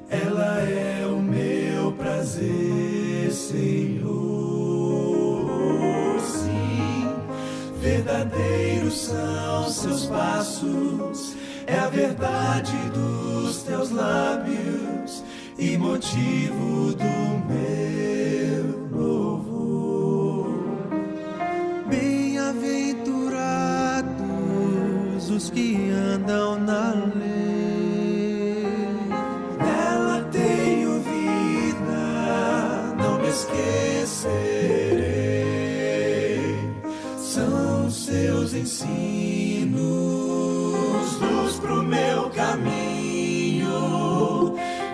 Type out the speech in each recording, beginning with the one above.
ela é o meu prazer, Senhor. Sim, verdadeiros são seus passos, é a verdade dos teus lábios e motivo do meu louvor. Bem-aventurados os que andam na lei, nela tenho vida, não me esquecerei. São seus ensinos, luz pro meu caminho,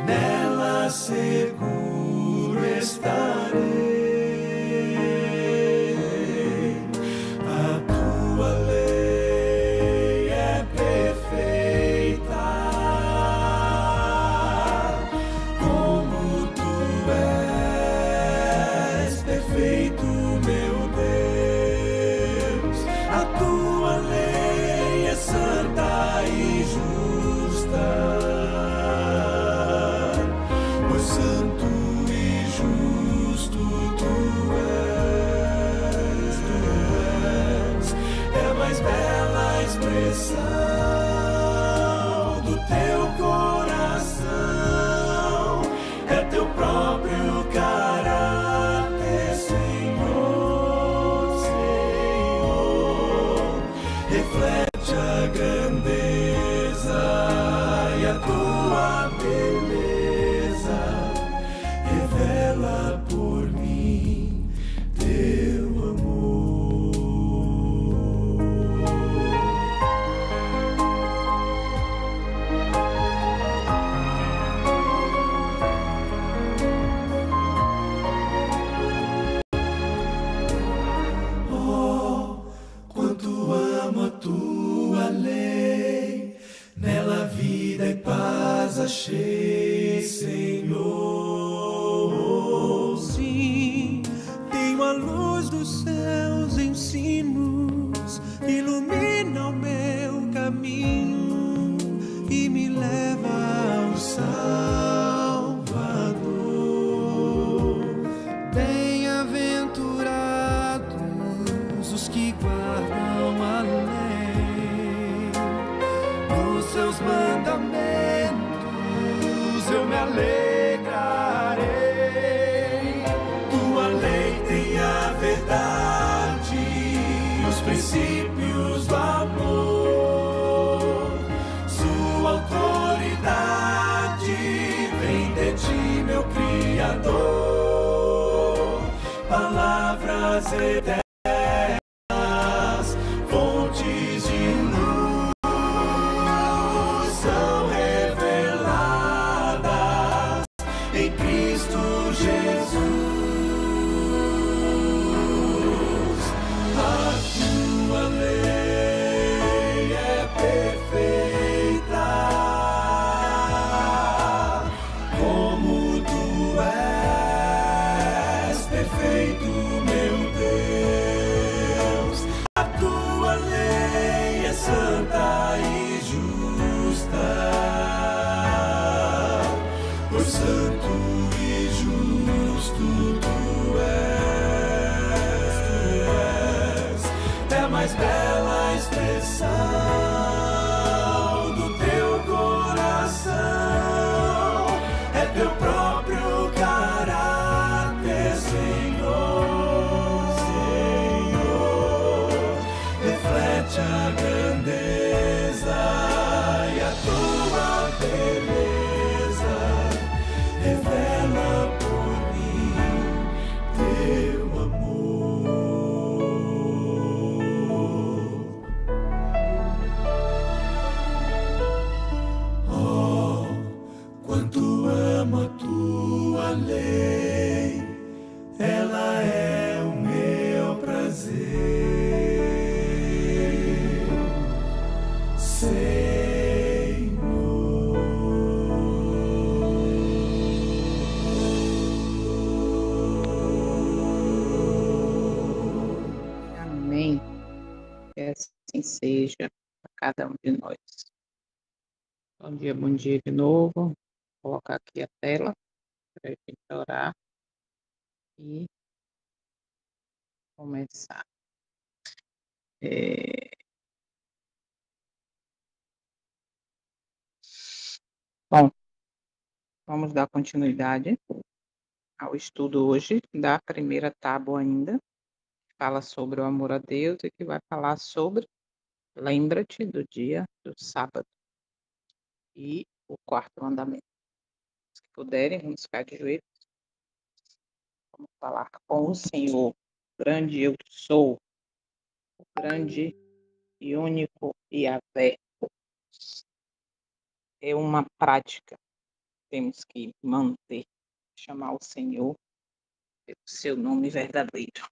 nela seguro estarei. A tua lei é perfeita, como tu és perfeito, meu Deus. A tua lei é santa e justa, pois santo e justo tu és. É a mais bela expressão do teu coração, é teu próprio caráter, Senhor, Senhor. Reflete a grandeza e a tua beleza, revela por mim teu amor. Oh, quanto amo a tua lei, nela vida e paz achei, Senhor. Sim, tenho a luz dos seus ensinos, ilumina o meu caminho e me leva ao Salvador. Bem-aventurados os que guardam a lei, nos seus mandamentos eu me alegrarei. Tua lei tem a verdade, os princípios do amor. Sua autoridade vem de ti, meu Criador. Palavras eternas, fontes de luz, são reveladas em Cristo Jesus. A tua lei é perfeita, como tu és perfeito, meu Deus. A tua lei é santa e justa, pois santo e justo tu és. É a mais bela expressão do teu coração, é teu próprio caráter, Senhor, Senhor. Reflete a grandeza e a tua beleza, revela por mim teu amor. Oh, quanto amo a tua lei, ela é o meu prazer, Senhor. Amém. Que assim seja para cada um de nós. Bom dia de novo. colocar aqui a tela para a gente orar e começar. É, Bom, vamos dar continuidade ao estudo hoje da primeira tábua ainda, que fala sobre o amor a Deus e que vai falar sobre lembra-te do dia do sábado e o quarto mandamento. Se puderem, vamos ficar de joelhos, vamos falar com o Senhor. Grande eu sou, o grande e único Yahvé. É uma prática que temos que manter, chamar o Senhor pelo seu nome verdadeiro.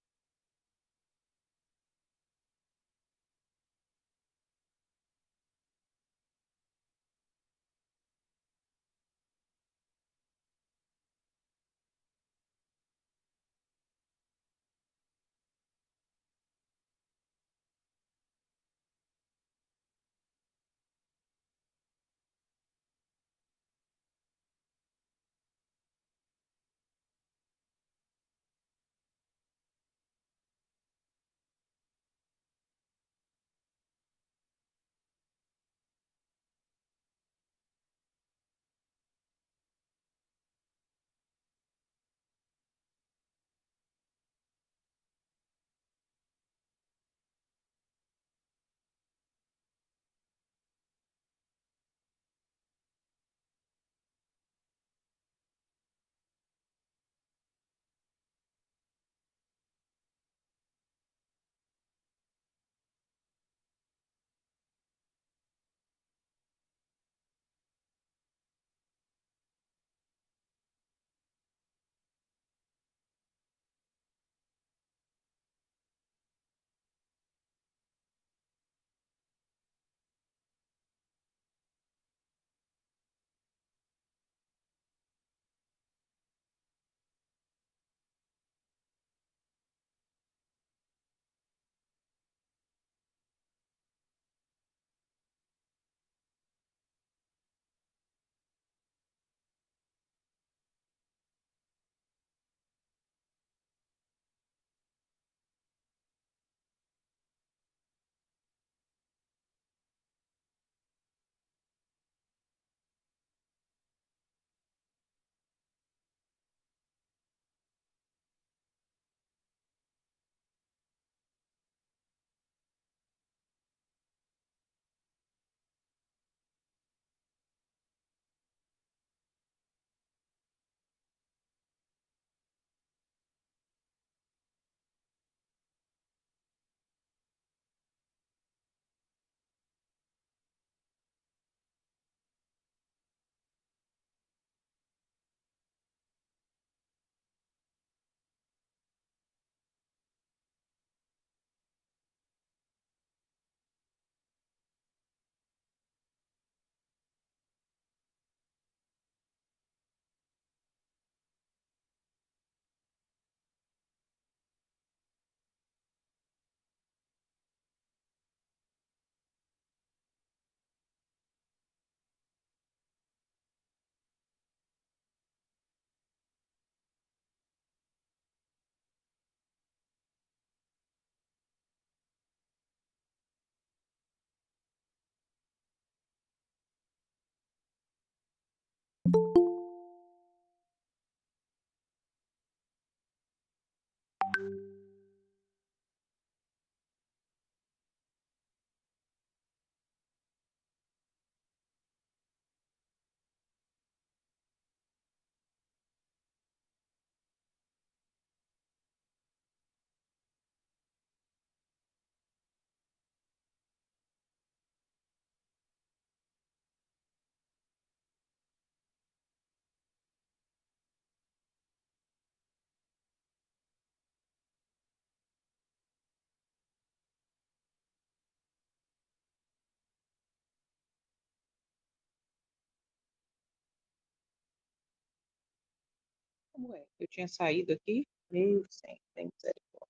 Como é? Eu tinha saído aqui? Meu Senhor, tem misericórdia.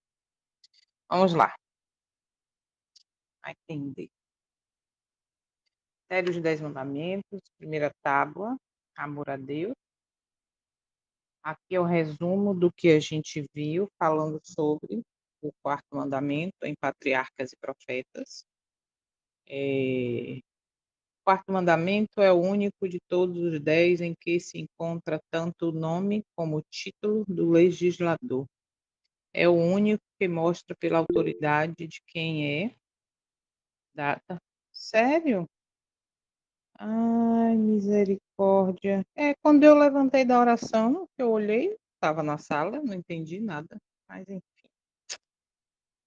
Vamos lá, a entender. Série dos Dez Mandamentos, primeira tábua, amor a Deus. Aqui é o resumo do que a gente viu falando sobre o quarto mandamento em Patriarcas e Profetas. O quarto mandamento é o único de todos os 10 em que se encontra tanto o nome como o título do legislador. É o único que mostra pela autoridade de quem é data. Sério? Ai, misericórdia. Quando eu levantei da oração, eu olhei, estava na sala, não entendi nada. Mas enfim,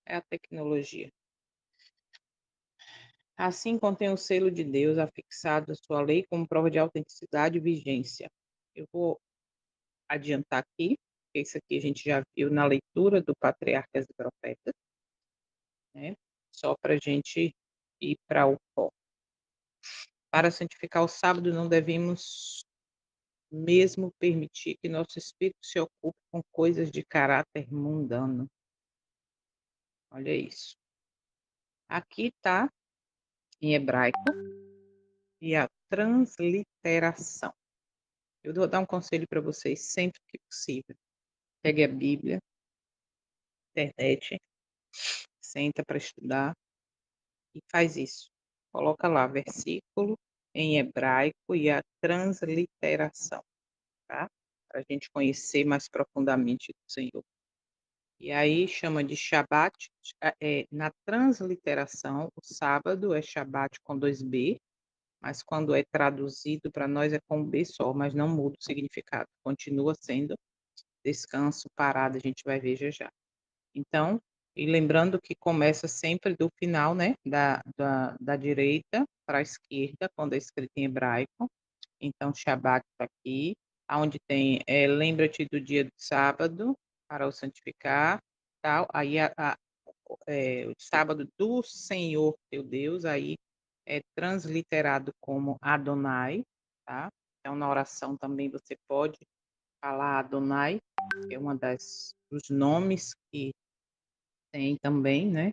é a tecnologia. Assim contém o selo de Deus afixado à sua lei como prova de autenticidade e vigência. Eu vou adiantar aqui, porque isso aqui a gente já viu na leitura do Patriarcas e Profetas, né? Só para a gente ir para o foco. Para santificar o sábado, não devemos mesmo permitir que nosso espírito se ocupe com coisas de caráter mundano. Olha isso. Aqui está em hebraico e a transliteração. Eu vou dar um conselho para vocês sempre que possível. Pegue a Bíblia, internet, senta para estudar e faz isso. Coloca lá versículo em hebraico e a transliteração, tá? Para a gente conhecer mais profundamente o Senhor. E aí chama de Shabat, na transliteração, o sábado é Shabat com 2B, mas quando é traduzido para nós é com B só, mas não muda o significado, continua sendo descanso, parada, a gente vai ver já já. Então, e lembrando que começa sempre do final, né, da direita para a esquerda, quando é escrito em hebraico. Então, Shabat está aqui, onde tem lembra-te do dia do sábado para o santificar, tal. Aí o sábado do Senhor teu Deus, aí é transliterado como Adonai, tá? Então, na oração também você pode falar Adonai, que é uma dos nomes que tem também, né?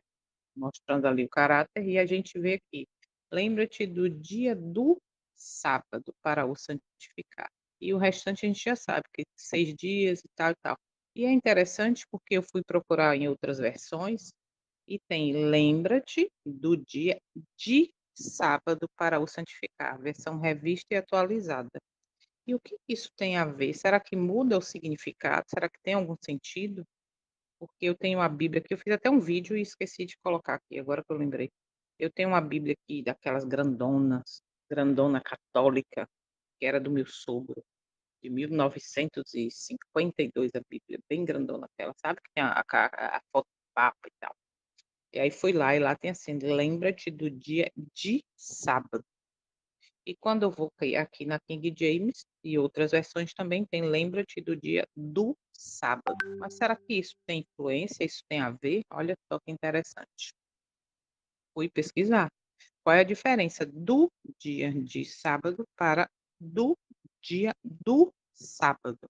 Mostrando ali o caráter, e a gente vê aqui, lembra-te do dia do sábado para o santificar. E o restante a gente já sabe, que 6 dias e tal e tal. E é interessante porque eu fui procurar em outras versões e tem lembra-te do dia de sábado para o santificar, versão revista e atualizada. E o que isso tem a ver? Será que muda o significado? Será que tem algum sentido? Porque eu tenho a Bíblia aqui, eu fiz até um vídeo e esqueci de colocar aqui, agora que eu lembrei. Eu tenho uma Bíblia aqui daquelas grandonas, grandona católica, que era do meu sogro, de 1952, a Bíblia, bem grandona aquela, sabe? Que tem a foto do Papa e tal. E aí fui lá, e lá tem assim, lembra-te do dia de sábado. E quando eu vou aqui na King James e outras versões também tem lembra-te do dia do sábado. Mas será que isso tem influência? Isso tem a ver? Olha só que interessante. Fui pesquisar. Qual é a diferença do dia de sábado para do dia do sábado?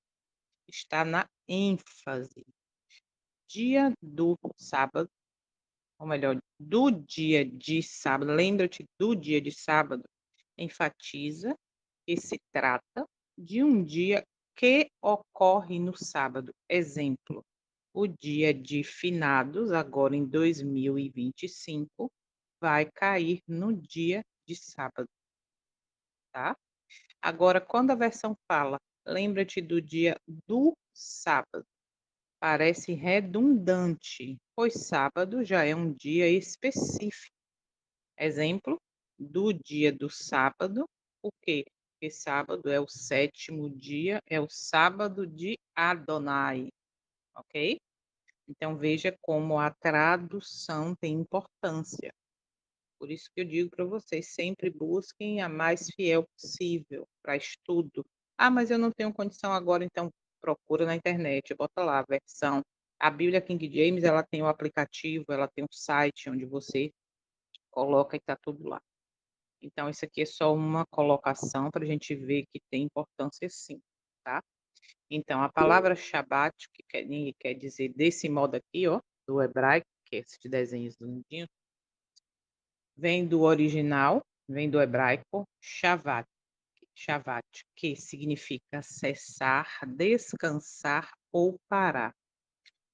Está na ênfase. Dia do sábado, ou melhor, do dia de sábado. Lembra-te do dia de sábado. Enfatiza que se trata de um dia que ocorre no sábado. Exemplo, o dia de finados, agora em 2025, vai cair no dia de sábado, tá? Agora, quando a versão fala, lembra-te do dia do sábado, parece redundante, pois sábado já é um dia específico. Exemplo, do dia do sábado, o quê? Porque sábado é o 7º dia, é o sábado de Adonai, ok? Então veja como a tradução tem importância. Por isso que eu digo para vocês, sempre busquem a mais fiel possível para estudo. Ah, mas eu não tenho condição agora, então procura na internet, bota lá a versão. A Bíblia King James, ela tem o aplicativo, ela tem um site onde você coloca e está tudo lá. Então, isso aqui é só uma colocação para a gente ver que tem importância sim, tá? Então, a palavra Shabat, que quer dizer desse modo aqui, ó, do hebraico, que é esses desenhos do mundinho, vem do original, vem do hebraico, Shavat, que Shavat, que significa cessar, descansar ou parar.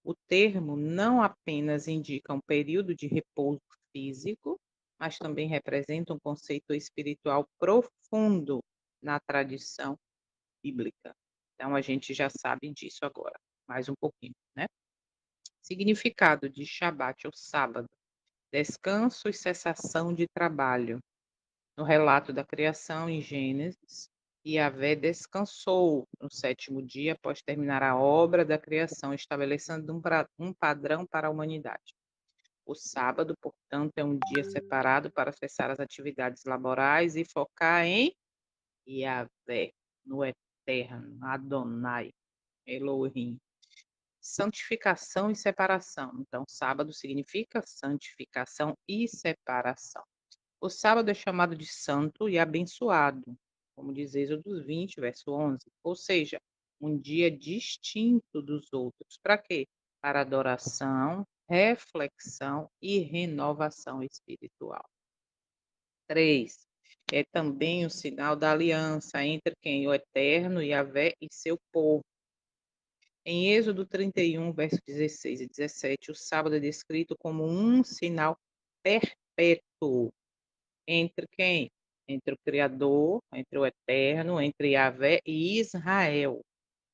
O termo não apenas indica um período de repouso físico, mas também representa um conceito espiritual profundo na tradição bíblica. Então a gente já sabe disso agora, mais um pouquinho, né? Significado de Shabat ou sábado: descanso e cessação de trabalho. No relato da criação em Gênesis, Yahvé descansou no sétimo dia após terminar a obra da criação, estabelecendo um padrão para a humanidade. O sábado, portanto, é um dia separado para cessar as atividades laborais e focar em Yahvé, no Eterno, Adonai, Elohim. Santificação e separação. Então, sábado significa santificação e separação. O sábado é chamado de santo e abençoado, como diz Êxodo 20, verso 11, ou seja, um dia distinto dos outros. Para quê? Para adoração, reflexão e renovação espiritual. 3. É também o sinal da aliança entre quem? O Eterno, Yahvé e seu povo. Em Êxodo 31, verso 16 e 17, o sábado é descrito como um sinal perpétuo. Entre quem? Entre o Criador, entre o Eterno, entre Yahvé e Israel,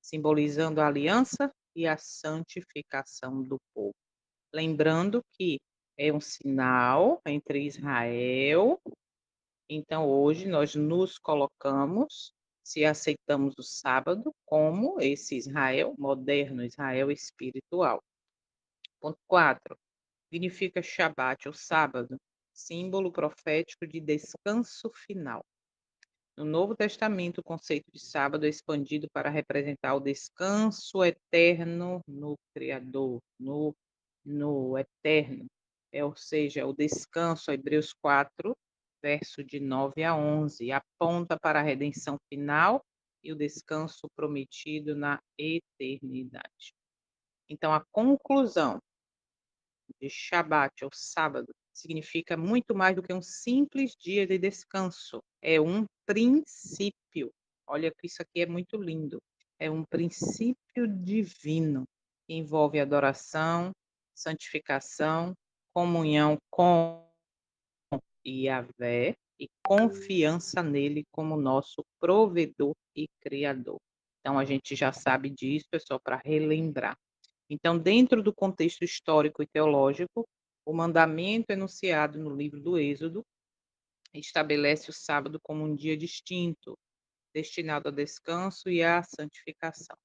simbolizando a aliança e a santificação do povo. Lembrando que é um sinal entre Israel. Então, hoje nós nos colocamos, se aceitamos o sábado, como esse Israel moderno, Israel espiritual. Ponto 4. Significa Shabat, ou sábado, símbolo profético de descanso final. No Novo Testamento, o conceito de sábado é expandido para representar o descanso eterno no Criador, no eterno. Ou seja, o descanso, Hebreus 4, verso de 9 a 11, aponta para a redenção final e o descanso prometido na eternidade. Então, a conclusão de Shabat, ou sábado, significa muito mais do que um simples dia de descanso. É um princípio. Olha que isso aqui é muito lindo. É um princípio divino que envolve adoração, santificação, comunhão com Yahvé e confiança nele como nosso provedor e criador. Então a gente já sabe disso, é só para relembrar. Então, dentro do contexto histórico e teológico, o mandamento enunciado no livro do Êxodo estabelece o sábado como um dia distinto, destinado ao descanso e à santificação.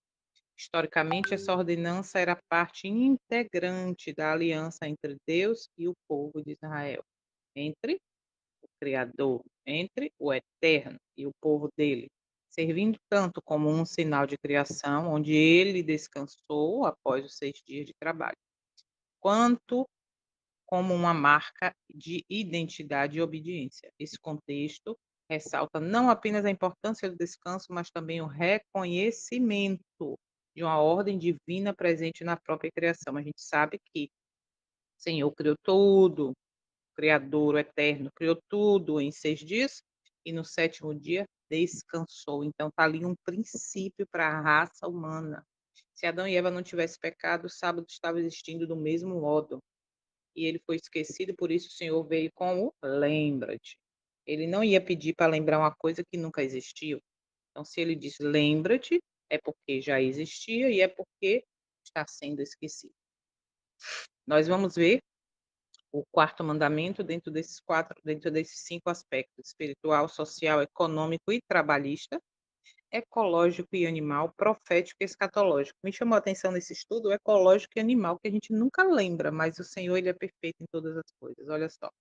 Historicamente, essa ordenança era parte integrante da aliança entre Deus e o povo de Israel, entre o Criador, entre o Eterno e o povo dele, servindo tanto como um sinal de criação, onde ele descansou após os 6 dias de trabalho, quanto como uma marca de identidade e obediência. Esse contexto ressalta não apenas a importância do descanso, mas também o reconhecimento de uma ordem divina presente na própria criação. A gente sabe que o Senhor criou tudo, o Criador, o Eterno, criou tudo em 6 dias e no sétimo dia descansou. Então, está ali um princípio para a raça humana. Se Adão e Eva não tivessem pecado, o sábado estava existindo do mesmo modo. E ele foi esquecido, por isso o Senhor veio com o lembra-te. Ele não ia pedir para lembrar uma coisa que nunca existiu. Então, se ele diz lembra-te, é porque já existia e é porque está sendo esquecido. Nós vamos ver o quarto mandamento dentro desses 5 aspectos: espiritual, social, econômico e trabalhista, ecológico e animal, profético e escatológico. Me chamou a atenção nesse estudo o ecológico e animal, que a gente nunca lembra, mas o Senhor ele é perfeito em todas as coisas. Olha só.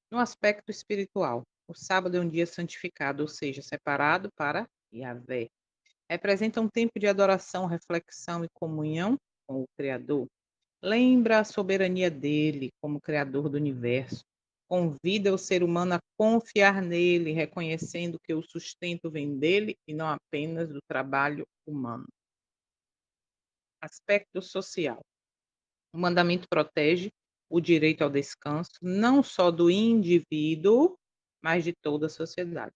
No aspecto espiritual, o sábado é um dia santificado, ou seja, separado para Yahvé. Representa um tempo de adoração, reflexão e comunhão com o Criador. Lembra a soberania dele como Criador do universo. Convida o ser humano a confiar nele, reconhecendo que o sustento vem dele e não apenas do trabalho humano. Aspecto social. O mandamento protege o direito ao descanso, não só do indivíduo, mas de toda a sociedade.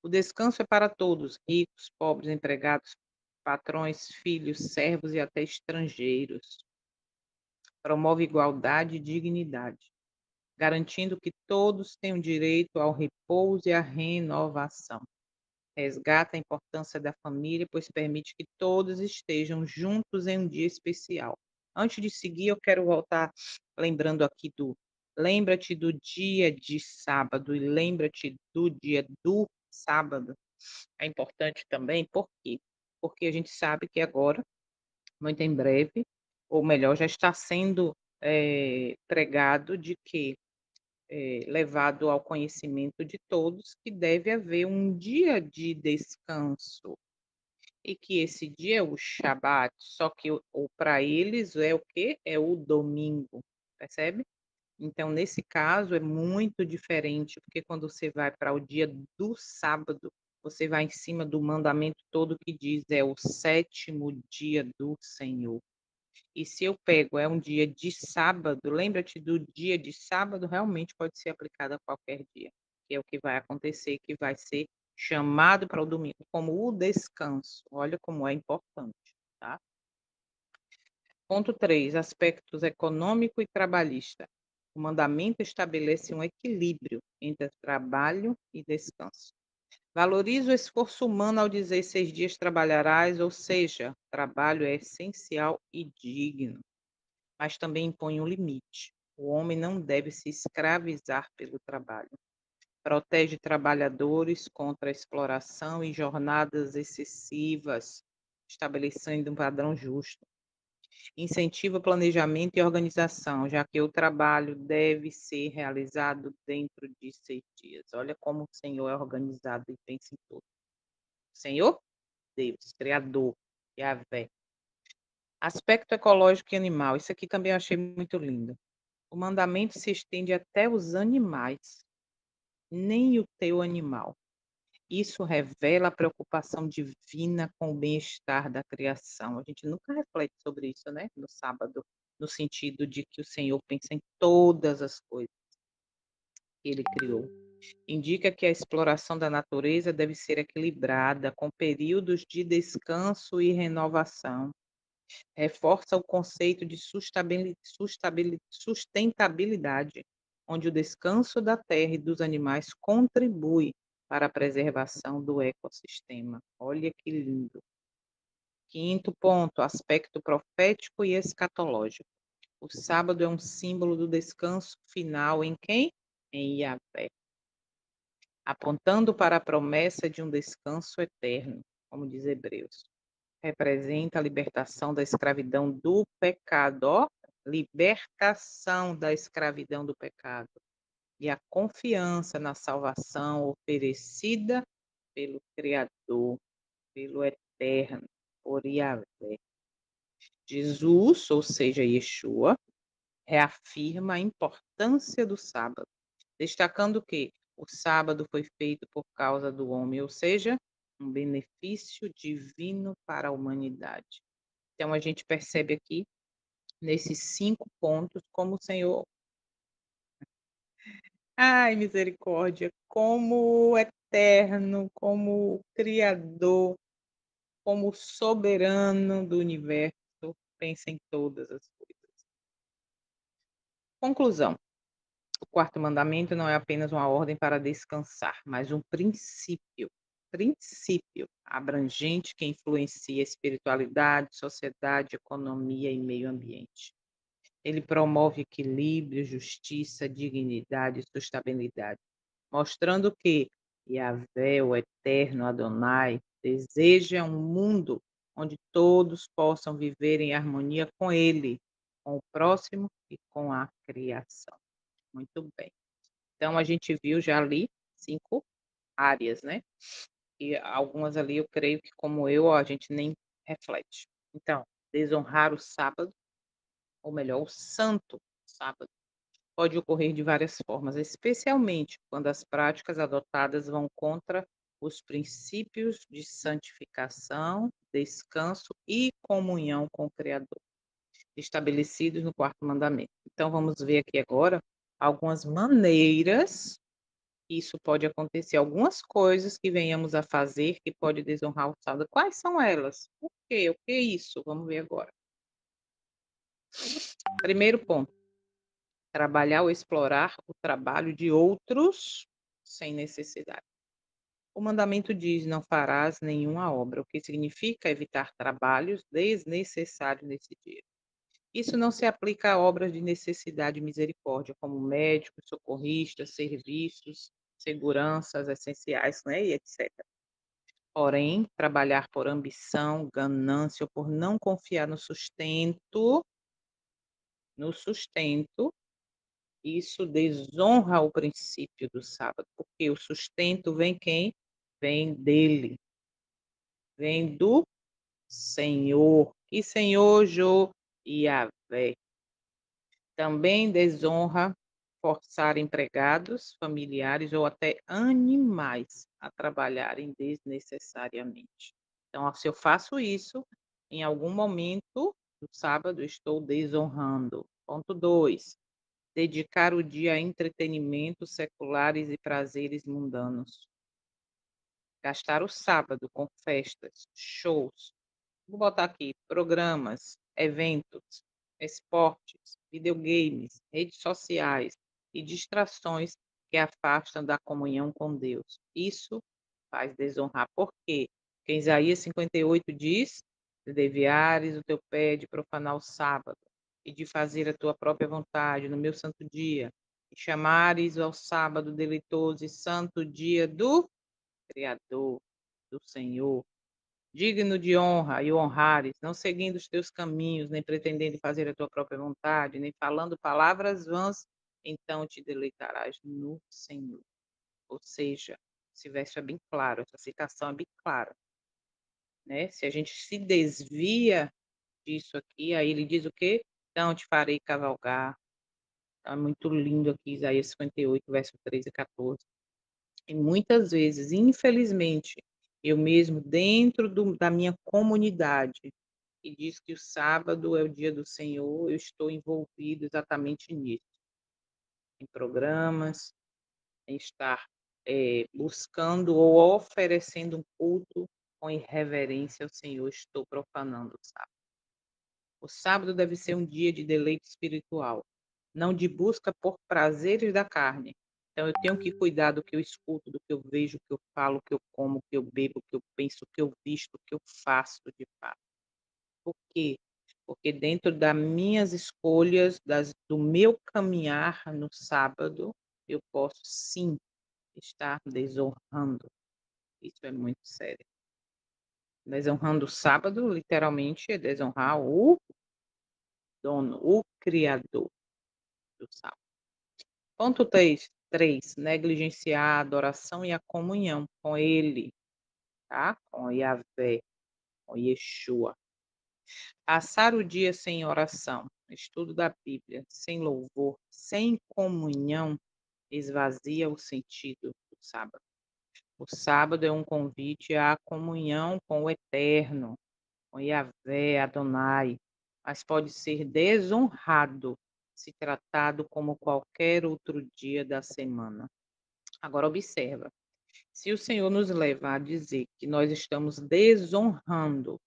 O descanso é para todos, ricos, pobres, empregados, patrões, filhos, servos e até estrangeiros. Promove igualdade e dignidade, garantindo que todos tenham direito ao repouso e à renovação. Resgata a importância da família, pois permite que todos estejam juntos em um dia especial. Antes de seguir, eu quero voltar lembrando aqui do lembra-te do dia de sábado e lembra-te do dia do sábado. É importante também, por quê? Porque a gente sabe que agora, muito em breve, ou melhor, já está sendo pregado de que levado ao conhecimento de todos que deve haver um dia de descanso e que esse dia é o Shabat, só que o para eles é o quê? É o domingo, percebe? Então, nesse caso, é muito diferente, porque quando você vai para o dia do sábado, você vai em cima do mandamento todo que diz: "É o sétimo dia do Senhor". E se eu pego, é um dia de sábado, lembra-te do dia de sábado, realmente pode ser aplicado a qualquer dia, que é o que vai acontecer, que vai ser chamado para o domingo como o descanso. Olha como é importante, tá? Ponto 3, aspectos econômico e trabalhista. O mandamento estabelece um equilíbrio entre trabalho e descanso. Valoriza o esforço humano ao dizer 6 dias trabalharás, ou seja, trabalho é essencial e digno, mas também impõe um limite. O homem não deve se escravizar pelo trabalho. Protege trabalhadores contra a exploração e jornadas excessivas, estabelecendo um padrão justo. Incentiva planejamento e organização, já que o trabalho deve ser realizado dentro de 6 dias. Olha como o Senhor é organizado e pensa em tudo. Senhor, Deus, Criador, Yahvé. Aspecto ecológico e animal. Isso aqui também eu achei muito lindo. O mandamento se estende até os animais, nem o teu animal. Isso revela a preocupação divina com o bem-estar da criação. A gente nunca reflete sobre isso, né, no sábado, no sentido de que o Senhor pensa em todas as coisas que ele criou. Indica que a exploração da natureza deve ser equilibrada, com períodos de descanso e renovação. Reforça o conceito de sustentabilidade, onde o descanso da terra e dos animais contribui para a preservação do ecossistema. Olha que lindo. Quinto ponto, aspecto profético e escatológico. O sábado é um símbolo do descanso final em quem? Em Yahvé, apontando para a promessa de um descanso eterno, como diz Hebreus. Representa a libertação da escravidão do pecado, ó, libertação da escravidão do pecado e a confiança na salvação oferecida pelo Criador, pelo Eterno, por Yahvé. Jesus, ou seja, Yeshua, reafirma a importância do sábado, destacando que o sábado foi feito por causa do homem, ou seja, um benefício divino para a humanidade. Então, a gente percebe aqui, nesses 5 pontos, como o Senhor, ai, misericórdia, como eterno, como criador, como soberano do universo, pensa em todas as coisas. Conclusão. O quarto mandamento não é apenas uma ordem para descansar, mas um princípio abrangente que influencia a espiritualidade, sociedade, economia e meio ambiente. Ele promove equilíbrio, justiça, dignidade e sustentabilidade, mostrando que Yahvé, o eterno Adonai, deseja um mundo onde todos possam viver em harmonia com ele, com o próximo e com a criação. Muito bem. Então, a gente viu já ali 5 áreas, né? E algumas ali eu creio que, como eu, a gente nem reflete. Então, desonrar o sábado, ou melhor, o santo sábado, pode ocorrer de várias formas, especialmente quando as práticas adotadas vão contra os princípios de santificação, descanso e comunhão com o Criador, estabelecidos no quarto mandamento. Então, vamos ver aqui agora algumas maneiras Isso pode acontecer algumas coisas que venhamos a fazer que pode desonrar o sábado. Quais são elas? Por quê? O que é isso? Vamos ver agora. Primeiro ponto, trabalhar ou explorar o trabalho de outros sem necessidade. O mandamento diz: não farás nenhuma obra, o que significa evitar trabalhos desnecessários nesse dia. Isso não se aplica a obras de necessidade e misericórdia, como médicos, socorristas, serviços, seguranças essenciais, né, e etc. Porém, trabalhar por ambição, ganância ou por não confiar no sustento, isso desonra o princípio do sábado, porque o sustento vem quem? Vem dele, vem do Senhor. E Senhor, Jô, Yahvé. Também desonra forçar empregados, familiares ou até animais a trabalharem desnecessariamente. Então, se eu faço isso, em algum momento do sábado, estou desonrando. Ponto 2. Dedicar o dia a entretenimentos seculares e prazeres mundanos. Gastar o sábado com festas, shows, vou botar aqui, programas, eventos, esportes, videogames, redes sociais e distrações que afastam da comunhão com Deus. Isso faz desonrar. Por quê? Porque Isaías 58 diz: "Se desviares o teu pé de profanar o sábado e de fazer a tua própria vontade no meu santo dia, e chamares ao sábado deleitoso e santo dia do Criador, do Senhor, digno de honra e honrares, não seguindo os teus caminhos, nem pretendendo fazer a tua própria vontade, nem falando palavras vãs, então te deleitarás no Senhor." Ou seja, esse verso é bem claro, essa citação é bem clara, né? Se a gente se desvia disso aqui, aí ele diz o quê? Então te farei cavalgar. Então, é muito lindo aqui, Isaías 58, verso 13 e 14. E muitas vezes, infelizmente, eu mesmo, dentro da minha comunidade, que diz que o sábado é o dia do Senhor, eu estou envolvido exatamente nisso, em programas, em estar buscando ou oferecendo um culto com irreverência ao Senhor, estou profanando o sábado. O sábado deve ser um dia de deleite espiritual, não de busca por prazeres da carne. Então, eu tenho que cuidar do que eu escuto, do que eu vejo, do que eu falo, do que eu como, do que eu bebo, do que eu penso, do que eu visto, do que eu faço de fato. Por quê? Porque dentro das minhas escolhas, do meu caminhar no sábado, eu posso sim estar desonrando. Isso é muito sério. Desonrando o sábado, literalmente, é desonrar o dono, o criador do sábado. Ponto 3, negligenciar a adoração e a comunhão com ele, tá? Com Yahvé, com Yeshua. Passar o dia sem oração, estudo da Bíblia, sem louvor, sem comunhão, esvazia o sentido do sábado. O sábado é um convite à comunhão com o Eterno, com Yahvé, Adonai, mas pode ser desonrado se tratado como qualquer outro dia da semana. Agora observa, se o Senhor nos leva a dizer que nós estamos desonrando,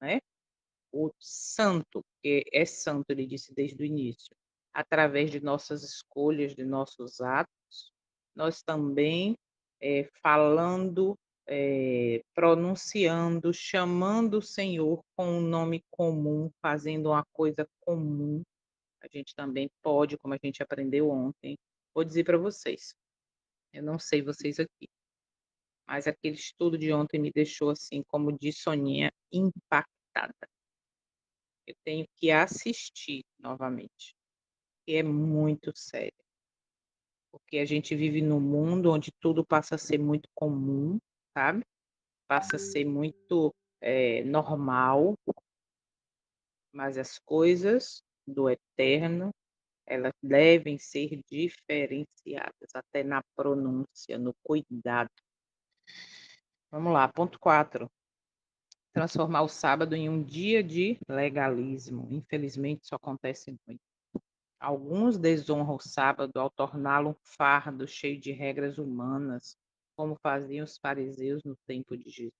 né, o santo, que é santo, ele disse desde o início, através de nossas escolhas, de nossos atos, nós também falando, pronunciando, chamando o Senhor com um nome comum, fazendo uma coisa comum, a gente também pode, como a gente aprendeu ontem, vou dizer para vocês, eu não sei vocês aqui, mas aquele estudo de ontem me deixou assim, como diz Soninha, impactada. Eu tenho que assistir novamente, e é muito sério, porque a gente vive num mundo onde tudo passa a ser muito comum, sabe, passa a ser muito, normal, mas as coisas do eterno, elas devem ser diferenciadas, até na pronúncia, no cuidado. Vamos lá, ponto 4. Transformar o sábado em um dia de legalismo. Infelizmente, isso acontece muito. Alguns desonram o sábado ao torná-lo um fardo cheio de regras humanas, como faziam os fariseus no tempo de Jesus.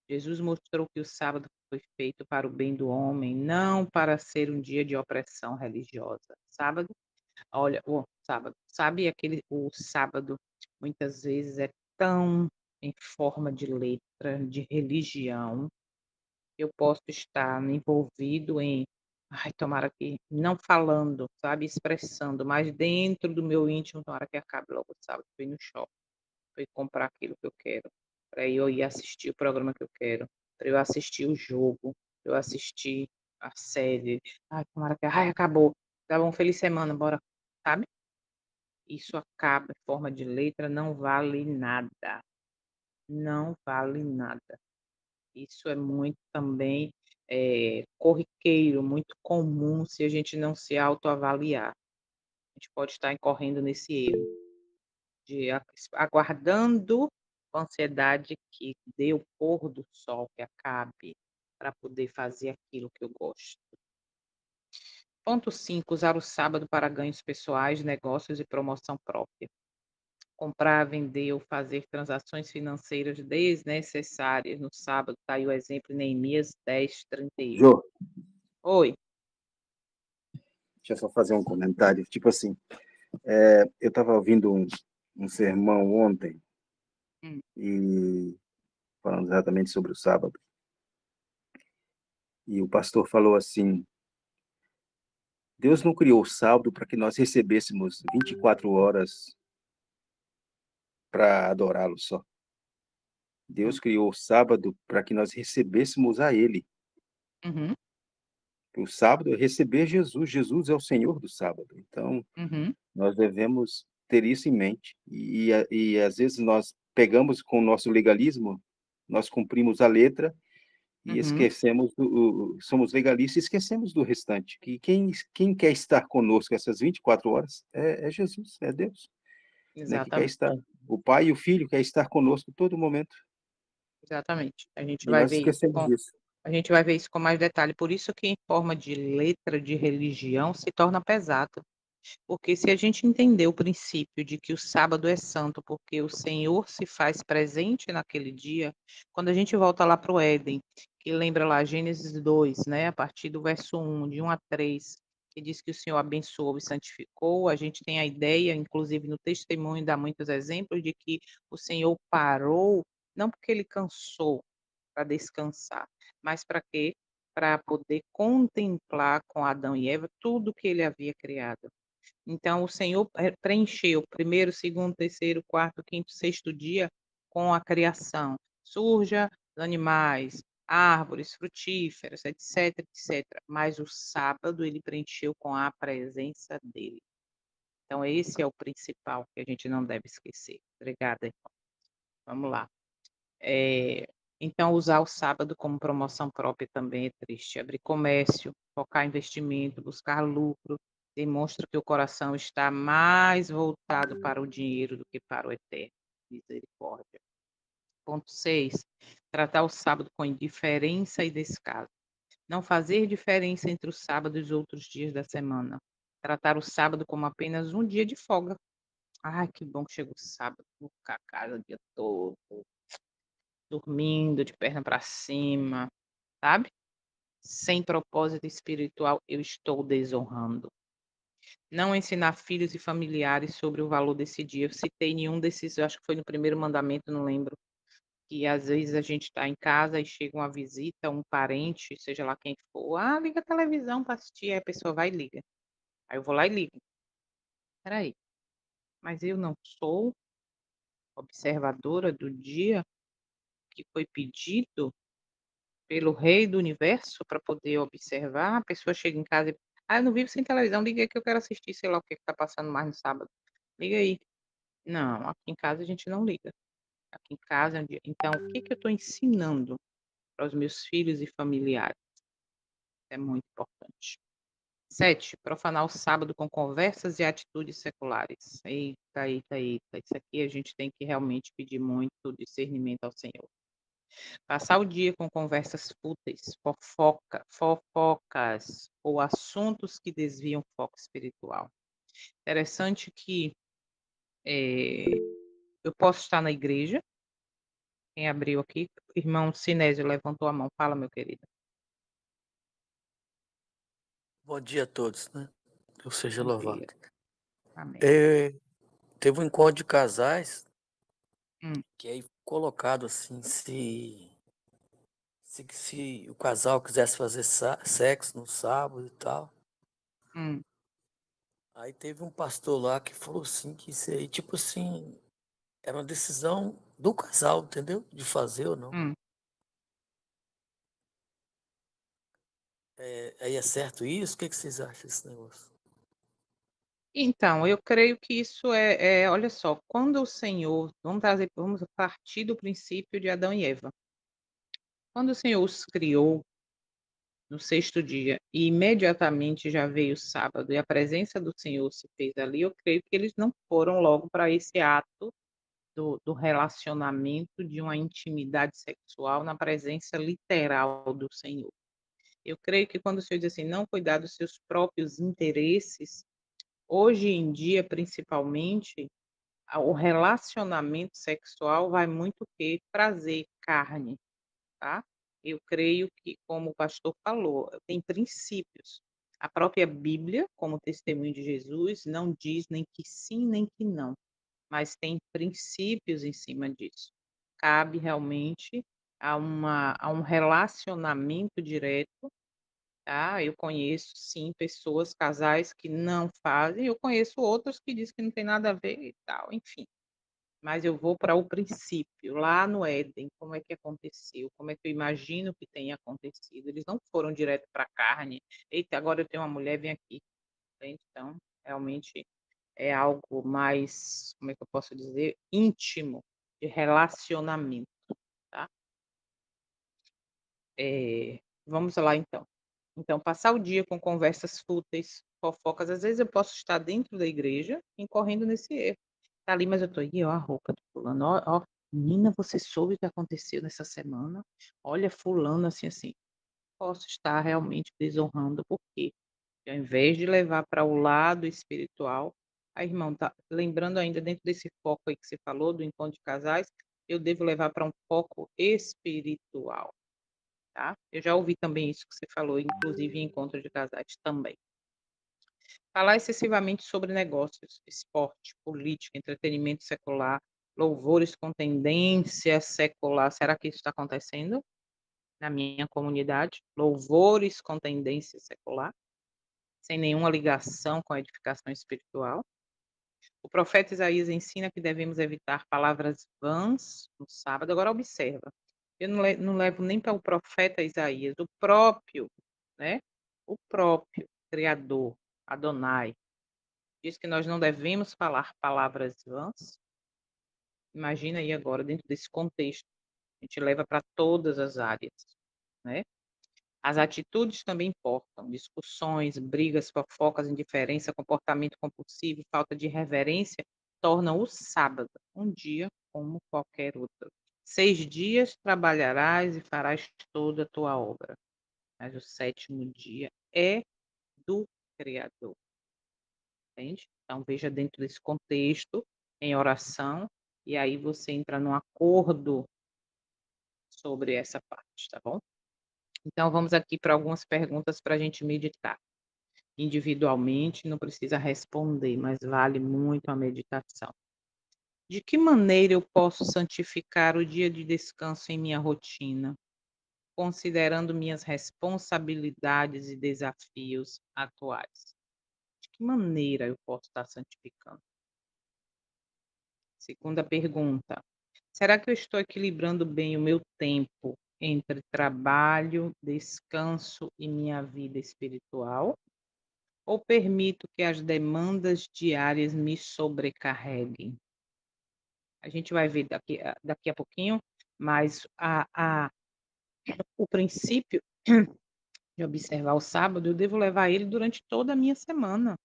Jesus mostrou que o sábado foi feito para o bem do homem, não para ser um dia de opressão religiosa. Sábado, olha, o sábado, sabe aquele o sábado muitas vezes é tão em forma de letra, de religião. Eu posso estar envolvido em, ai, tomara que não falando, sabe, expressando, mas dentro do meu íntimo, tomara que acabe logo o sábado, para ir no shopping, para ir comprar aquilo que eu quero, para eu ir assistir o programa que eu quero, para eu assistir o jogo, para eu assistir a série. Ai, tomara que, ai, acabou. Tá bom, feliz semana, bora, sabe? Isso acaba em forma de letra, não vale nada. Não vale nada. Isso é muito também, corriqueiro, muito comum se a gente não se autoavaliar. A gente pode estar incorrendo nesse erro de aguardando com ansiedade que dê o pôr do sol, que acabe, para poder fazer aquilo que eu gosto. Ponto 5: usar o sábado para ganhos pessoais, negócios e promoção própria. Comprar, vender ou fazer transações financeiras desnecessárias no sábado, tá aí o exemplo, Neemias 10:31. Jô, Oi. deixa eu só fazer um comentário. Tipo assim, eu estava ouvindo um sermão ontem Hum. e falando exatamente sobre o sábado. E o pastor falou assim: Deus não criou o sábado para que nós recebêssemos 24 horas para adorá-lo só. Deus criou o sábado para que nós recebêssemos a Ele. Uhum, O sábado é receber Jesus. Jesus é o Senhor do sábado. Então, uhum, nós devemos ter isso em mente. E às vezes nós pegamos com o nosso legalismo, nós cumprimos a letra e uhum. esquecemos somos legalistas e esquecemos do restante. Que quem quer estar conosco essas 24 horas é Jesus, é Deus, né, que quer Exatamente, estar. O Pai e o Filho quer estar conosco todo momento. exatamente. E nós esquecemos disso. A gente vai ver isso com mais detalhe, por isso que em forma de letra de religião se torna pesado. Porque se a gente entender o princípio de que o sábado é santo, porque o Senhor se faz presente naquele dia, quando a gente volta lá para o Éden, que lembra lá Gênesis 2, né, a partir do verso 1, de 1 a 3, que diz que o Senhor abençoou e santificou, a gente tem a ideia, inclusive no testemunho dá muitos exemplos de que o Senhor parou, não porque ele cansou para descansar, mas para quê? Para poder contemplar com Adão e Eva tudo que ele havia criado. Então o Senhor preencheu o primeiro, segundo, terceiro, quarto, quinto, sexto dia com a criação. Surja animais, árvores frutíferas, etc, etc. Mas o sábado ele preencheu com a presença dele. Então esse é o principal que a gente não deve esquecer. Obrigada, irmão. Vamos lá. Então usar o sábado como promoção própria também é triste. Abrir comércio, focar em investimento, buscar lucro, demonstra que o coração está mais voltado para o dinheiro do que para o eterno. Misericórdia. Ponto 6: tratar o sábado com indiferença e descaso. Não fazer diferença entre o sábado e os outros dias da semana. Tratar o sábado como apenas um dia de folga. Ai, que bom que chegou o sábado, vou ficar em casa o dia todo, dormindo de perna para cima, sabe? Sem propósito espiritual, eu estou desonrando. Não ensinar filhos e familiares sobre o valor desse dia. Eu citei nenhum desses, eu acho que foi no primeiro mandamento, não lembro, que às vezes a gente está em casa e chega uma visita, um parente, seja lá quem for, ah, liga a televisão para assistir, aí a pessoa vai e liga. Aí eu vou lá e ligo. Espera, mas eu não sou observadora do dia que foi pedido pelo rei do universo para poder observar, a pessoa chega em casa e: "Ah, eu não vivo sem televisão, liga aí que eu quero assistir sei lá o que que tá passando mais no sábado. Liga aí". Não, aqui em casa a gente não liga. Aqui em casa é um dia, então o que que eu estou ensinando para os meus filhos e familiares? É muito importante. 7: profanar o sábado com conversas e atitudes seculares. Eita, eita, eita, isso aqui a gente tem que realmente pedir muito discernimento ao Senhor. Passar o dia com conversas fúteis, fofocas ou assuntos que desviam o foco espiritual. Interessante que eu posso estar na igreja. Quem abriu aqui? Irmão Sinésio levantou a mão. Fala, meu querido. Bom dia a todos, né? Deus seja Bom louvado. dia. Amém. Teve um encontro de casais Hum, que aí colocado assim, se o casal quisesse fazer sexo no sábado e tal. hum, Aí teve um pastor lá que falou assim, que isso aí, tipo assim, era uma decisão do casal, entendeu? De fazer ou não. hum. Aí é certo isso? O que vocês acham desse negócio? Então, eu creio que isso olha só, quando o Senhor vamos partir do princípio de Adão e Eva. Quando o Senhor os criou no sexto dia e imediatamente já veio o sábado e a presença do Senhor se fez ali, eu creio que eles não foram logo para esse ato do relacionamento, de uma intimidade sexual na presença literal do Senhor. Eu creio que quando o Senhor diz assim: "Não cuidar dos seus próprios interesses", hoje em dia, principalmente, o relacionamento sexual vai muito que prazer, carne, tá? Eu creio que, como o pastor falou, tem princípios. A própria Bíblia, como testemunho de Jesus, não diz nem que sim, nem que não, mas tem princípios em cima disso. Cabe realmente a um relacionamento direto, tá? Eu conheço sim pessoas, casais que não fazem, eu conheço outros que dizem que não tem nada a ver e tal, enfim. Mas eu vou para o princípio, lá no Éden, como é que aconteceu, como é que eu imagino que tenha acontecido. Eles não foram direto para a carne. Eita, agora eu tenho uma mulher, vem aqui. Entende? Então, realmente é algo mais, como é que eu posso dizer, íntimo, de relacionamento, tá? Vamos lá então. Então, passar o dia com conversas fúteis, fofocas, às vezes eu posso estar dentro da igreja incorrendo nesse erro. Tá ali, mas eu tô aqui, ó, a roupa do fulano, ó, ó, menina, você soube o que aconteceu nessa semana? Olha, fulano, assim, assim. Posso estar realmente desonrando, porque ao invés de levar para o lado espiritual, a irmã tá lembrando ainda dentro desse foco aí que você falou, do encontro de casais, eu devo levar para um foco espiritual, tá? Eu já ouvi também isso que você falou, inclusive em encontro de casais também. Falar excessivamente sobre negócios, esporte, política, entretenimento secular, louvores com tendência secular. Será que isso está acontecendo na minha comunidade? Louvores com tendência secular, sem nenhuma ligação com a edificação espiritual. O profeta Isaías ensina que devemos evitar palavras vãs no sábado. Agora observa, eu não levo nem para o profeta Isaías, o próprio, né? O próprio Criador, Adonai, diz que nós não devemos falar palavras vãs. Imagina aí agora, dentro desse contexto, a gente leva para todas as áreas, né? As atitudes também importam. Discussões, brigas, fofocas, indiferença, comportamento compulsivo, falta de reverência tornam o sábado um dia como qualquer outro. 6 dias trabalharás e farás toda a tua obra, mas o sétimo dia é do Criador. Entende? Então, veja dentro desse contexto, em oração, e aí você entra num acordo sobre essa parte, tá bom? Então, vamos aqui para algumas perguntas para a gente meditar. Individualmente, não precisa responder, mas vale muito a meditação. De que maneira eu posso santificar o dia de descanso em minha rotina, considerando minhas responsabilidades e desafios atuais? De que maneira eu posso estar santificando? Segunda pergunta: será que eu estou equilibrando bem o meu tempo entre trabalho, descanso e minha vida espiritual? Ou permito que as demandas diárias me sobrecarreguem? A gente vai ver daqui a pouquinho, mas o princípio de observar o sábado, eu devo levar ele durante toda a minha semana.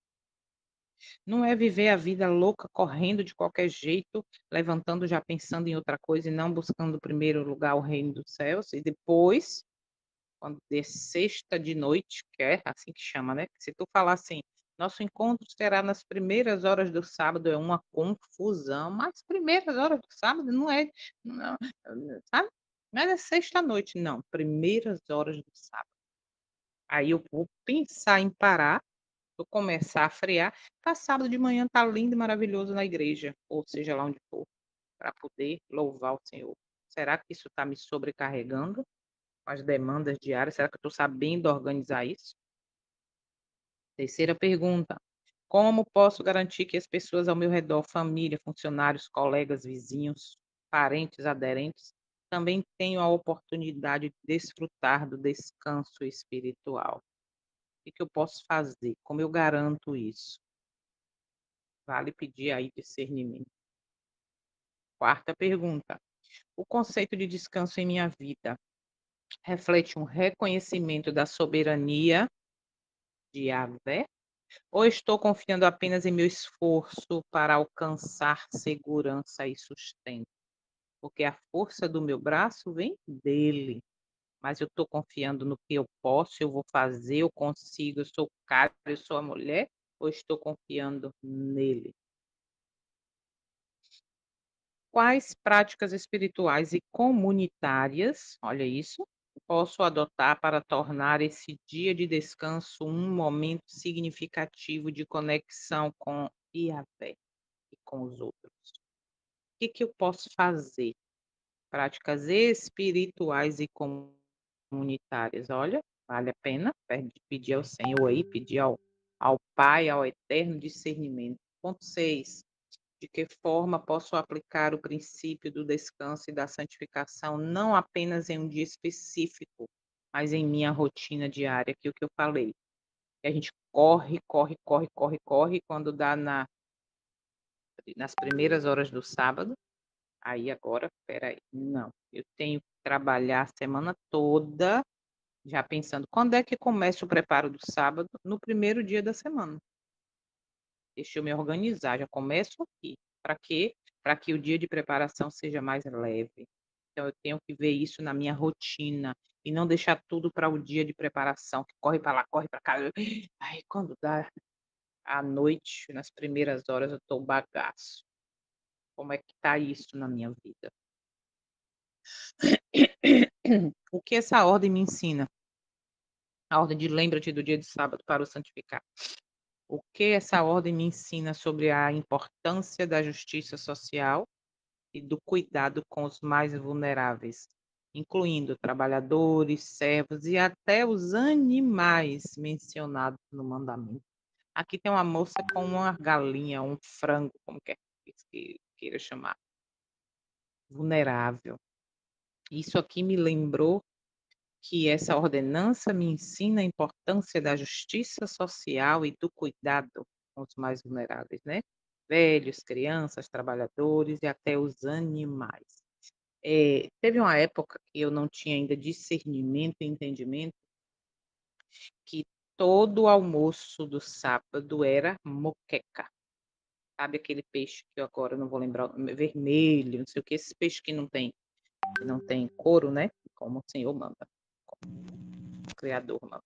Não é viver a vida louca, correndo de qualquer jeito, levantando já pensando em outra coisa e não buscando em primeiro lugar o reino dos céus, e depois, quando der sexta de noite, que é assim que chama, né? Se tu falar assim, nosso encontro será nas primeiras horas do sábado, é uma confusão, mas primeiras horas do sábado não é, não, sabe? Mas é sexta-noite, não, primeiras horas do sábado. Aí eu vou pensar em parar, vou começar a frear, para sábado de manhã tá lindo e maravilhoso na igreja, ou seja lá onde for, para poder louvar o Senhor. Será que isso está me sobrecarregando com as demandas diárias? Será que eu estou sabendo organizar isso? Terceira pergunta: como posso garantir que as pessoas ao meu redor, família, funcionários, colegas, vizinhos, parentes, aderentes, também tenham a oportunidade de desfrutar do descanso espiritual? O que eu posso fazer? Como eu garanto isso? Vale pedir aí discernimento. Quarta pergunta: o conceito de descanso em minha vida reflete um reconhecimento da soberania de Yahvé? Ou estou confiando apenas em meu esforço para alcançar segurança e sustento? Porque a força do meu braço vem dele, mas eu estou confiando no que eu posso, eu vou fazer, eu consigo, eu sou o cara, eu sou a mulher, ou estou confiando nele? Quais práticas espirituais e comunitárias, olha isso, posso adotar para tornar esse dia de descanso um momento significativo de conexão com Yahvé e com os outros? O que que eu posso fazer? Práticas espirituais e comunitárias, olha, vale a pena pedir ao Senhor aí, pedir ao Pai, ao Eterno discernimento. Ponto 6. De que forma posso aplicar o princípio do descanso e da santificação, não apenas em um dia específico, mas em minha rotina diária, que é o que eu falei. Que a gente corre, corre, corre, corre, corre, quando dá nas primeiras horas do sábado, aí agora, espera aí, não, eu tenho que trabalhar a semana toda, já pensando, quando é que começa o preparo do sábado? No primeiro dia da semana. Deixa eu me organizar, já começo aqui. Para quê? Para que o dia de preparação seja mais leve. Então eu tenho que ver isso na minha rotina e não deixar tudo para o dia de preparação, que corre para lá, corre para cá. Aí quando dá à noite, nas primeiras horas, eu estou bagaço. Como é que está isso na minha vida? O que essa ordem me ensina? A ordem de lembra-te do dia de sábado para o santificar. O que essa ordem me ensina sobre a importância da justiça social e do cuidado com os mais vulneráveis, incluindo trabalhadores, servos e até os animais mencionados no mandamento? Aqui tem uma moça com uma galinha, um frango, como quer que queira chamar, vulnerável. Isso aqui me lembrou que essa ordenança me ensina a importância da justiça social e do cuidado com os mais vulneráveis, né? Velhos, crianças, trabalhadores e até os animais. Teve uma época que eu não tinha ainda discernimento e entendimento que todo o almoço do sábado era moqueca. Sabe aquele peixe que eu agora não vou lembrar, vermelho, não sei o que, esses peixes que não tem couro, né? Como o Senhor manda, o Criador manda.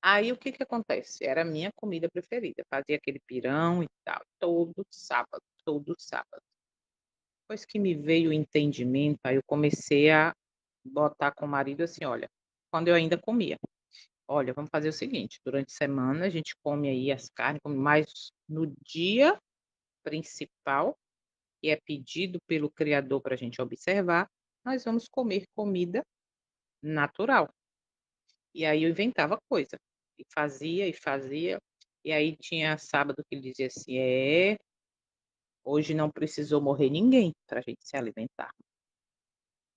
Aí o que que acontece? Era a minha comida preferida. Fazia aquele pirão e tal, todo sábado, todo sábado. Depois que me veio o entendimento, aí eu comecei a botar com o marido assim, olha, quando eu ainda comia, olha, vamos fazer o seguinte, durante a semana a gente come aí as carnes, mas no dia principal, que é pedido pelo Criador para a gente observar, nós vamos comer comida natural. E aí eu inventava coisa, e fazia, e aí tinha sábado que ele dizia assim: hoje não precisou morrer ninguém para a gente se alimentar.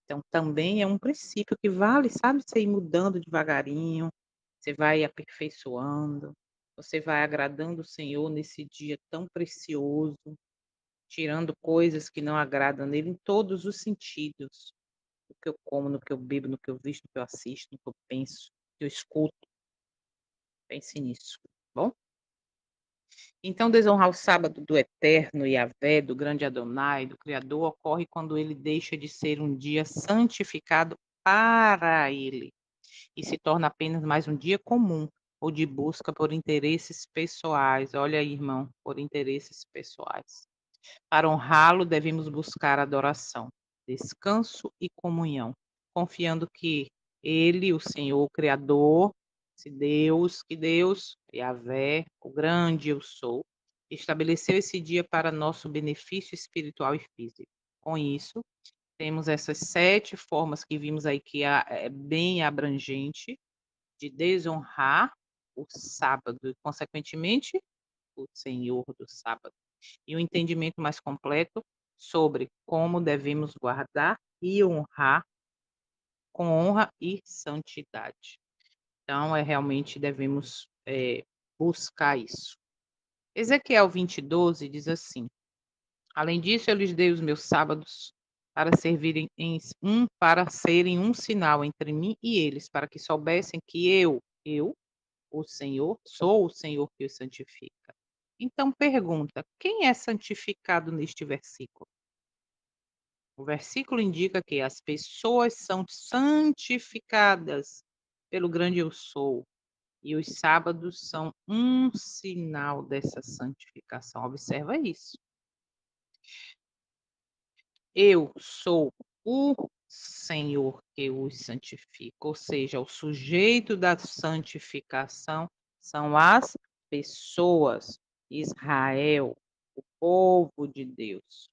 Então também é um princípio que vale, sabe, você ir mudando devagarinho, você vai aperfeiçoando, você vai agradando o Senhor nesse dia tão precioso, tirando coisas que não agradam nele em todos os sentidos. No que eu como, no que eu bebo, no que eu visto, no que eu assisto, no que eu penso, no que eu escuto. Pense nisso, tá bom? Então, desonrar o sábado do eterno Yahvé, do grande Adonai, do Criador, ocorre quando ele deixa de ser um dia santificado para ele e se torna apenas mais um dia comum ou de busca por interesses pessoais. Olha aí, irmão, por interesses pessoais. Para honrá-lo, devemos buscar adoração, descanso e comunhão, confiando que ele, o Senhor, o Criador, que Deus, Yahvé, o grande eu sou, estabeleceu esse dia para nosso benefício espiritual e físico. Com isso, temos essas 7 formas que vimos aí, que é bem abrangente, de desonrar o sábado e, consequentemente, o Senhor do sábado. E um entendimento mais completo sobre como devemos guardar e honrar com honra e santidade. Então, realmente devemos buscar isso. Ezequiel 20:12 diz assim: Além disso, eu lhes dei os meus sábados para serem um sinal entre mim e eles, para que soubessem que eu, o Senhor, sou o Senhor que os santifica. Então pergunta: quem é santificado neste versículo? O versículo indica que as pessoas são santificadas pelo grande eu sou, e os sábados são um sinal dessa santificação. Observa isso. Eu sou o Senhor que os santifica, ou seja, o sujeito da santificação são as pessoas, Israel, o povo de Deus.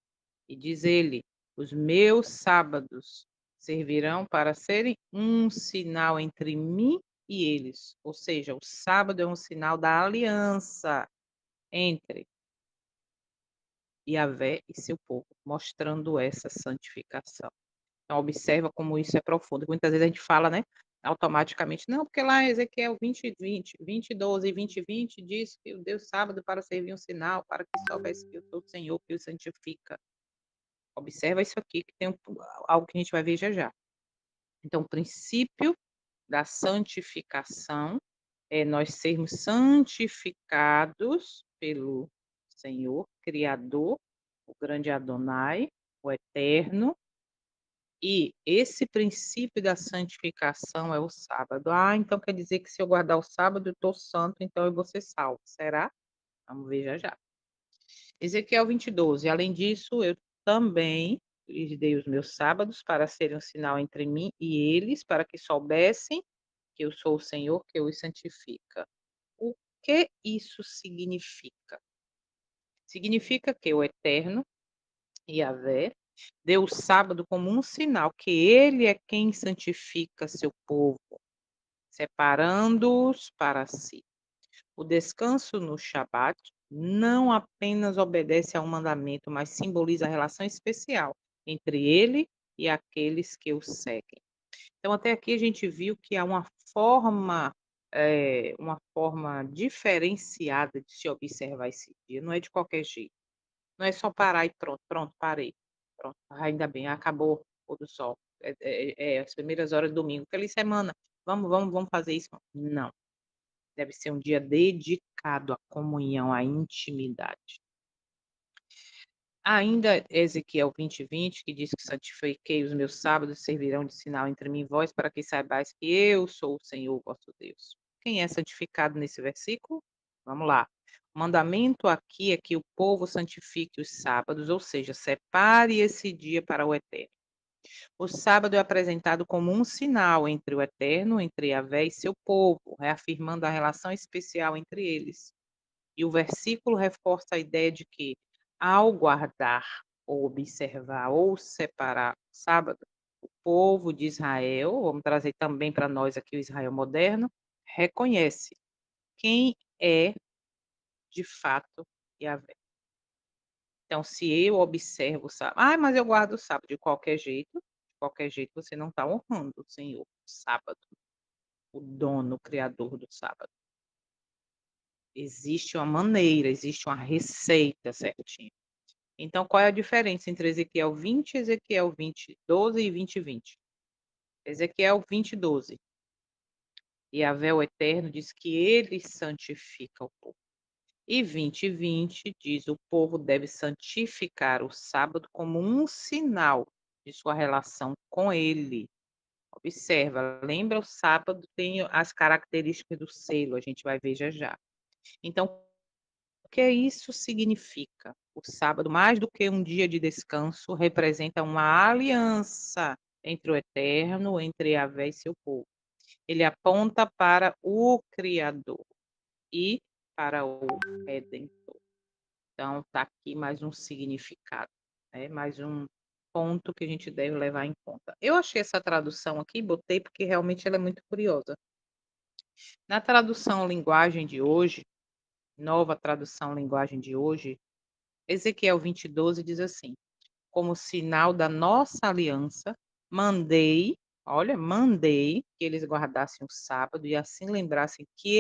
E diz ele: os meus sábados servirão para serem um sinal entre mim e eles. Ou seja, o sábado é um sinal da aliança entre Yahvé e seu povo, mostrando essa santificação. Então, observa como isso é profundo. Muitas vezes a gente fala, né, automaticamente, não, porque lá em Ezequiel 20:12 e 20:20 diz que o Deus sábado para servir um sinal, para que soubesse que eu sou o Senhor que o santifica. Observa isso aqui, que tem algo que a gente vai ver já já. Então, o princípio da santificação é nós sermos santificados pelo Senhor, Criador, o grande Adonai, o Eterno, e esse princípio da santificação é o sábado. Ah, então quer dizer que se eu guardar o sábado, eu estou santo, então eu vou ser salvo. Será? Vamos ver já já. Ezequiel 20:12. Além disso, eu também lhes dei os meus sábados para serem um sinal entre mim e eles, para que soubessem que eu sou o Senhor que os santifica. O que isso significa? Significa que o Eterno, Yahvé, deu o sábado como um sinal que ele é quem santifica seu povo, separando-os para si. O descanso no Shabat não apenas obedece a um mandamento, mas simboliza a relação especial entre ele e aqueles que o seguem. Então, até aqui a gente viu que há uma forma diferenciada de se observar esse dia. Não é de qualquer jeito. Não é só parar e pronto, parei. Pronto, ainda bem, acabou o pôr do sol. As primeiras horas do domingo. Feliz semana. Vamos fazer isso. Não. Deve ser um dia dedicado à comunhão, à intimidade. Ainda Ezequiel 20:20, que diz que santifiquei os meus sábados, servirão de sinal entre mim e vós, para que saibais que eu sou o Senhor vosso Deus. Quem é santificado nesse versículo? Vamos lá. O mandamento aqui é que o povo santifique os sábados, ou seja, separe esse dia para o Eterno. O sábado é apresentado como um sinal entre o Eterno, entre Yahvé e seu povo, reafirmando a relação especial entre eles. E o versículo reforça a ideia de que, ao guardar, ou observar, ou separar o sábado, o povo de Israel, vamos trazer também para nós aqui o Israel moderno, reconhece quem é, de fato, Yahvé. Então, se eu observo o sábado, mas eu guardo o sábado de qualquer jeito você não está honrando o Senhor, o sábado, o dono, o criador do sábado. Existe uma maneira, existe uma receita certinha. Então, qual é a diferença entre Ezequiel 20, Ezequiel 20:12 e 20:20? Ezequiel 20:12. Yahvé, o Eterno, diz que ele santifica o povo. E 20:20 diz: o povo deve santificar o sábado como um sinal de sua relação com ele. Observa, lembra, o sábado tem as características do selo, a gente vai ver já já. Então, o que isso significa? O sábado, mais do que um dia de descanso, representa uma aliança entre o Eterno, entre Yahvé e seu povo. Ele aponta para o Criador e para o Redentor. Então, está aqui mais um significado, né? Mais um ponto que a gente deve levar em conta. Eu achei essa tradução aqui, botei porque realmente ela é muito curiosa. Na tradução linguagem de hoje, nova tradução linguagem de hoje, Ezequiel 20:12 diz assim: como sinal da nossa aliança, mandei, olha, mandei que eles guardassem o sábado e assim lembrassem que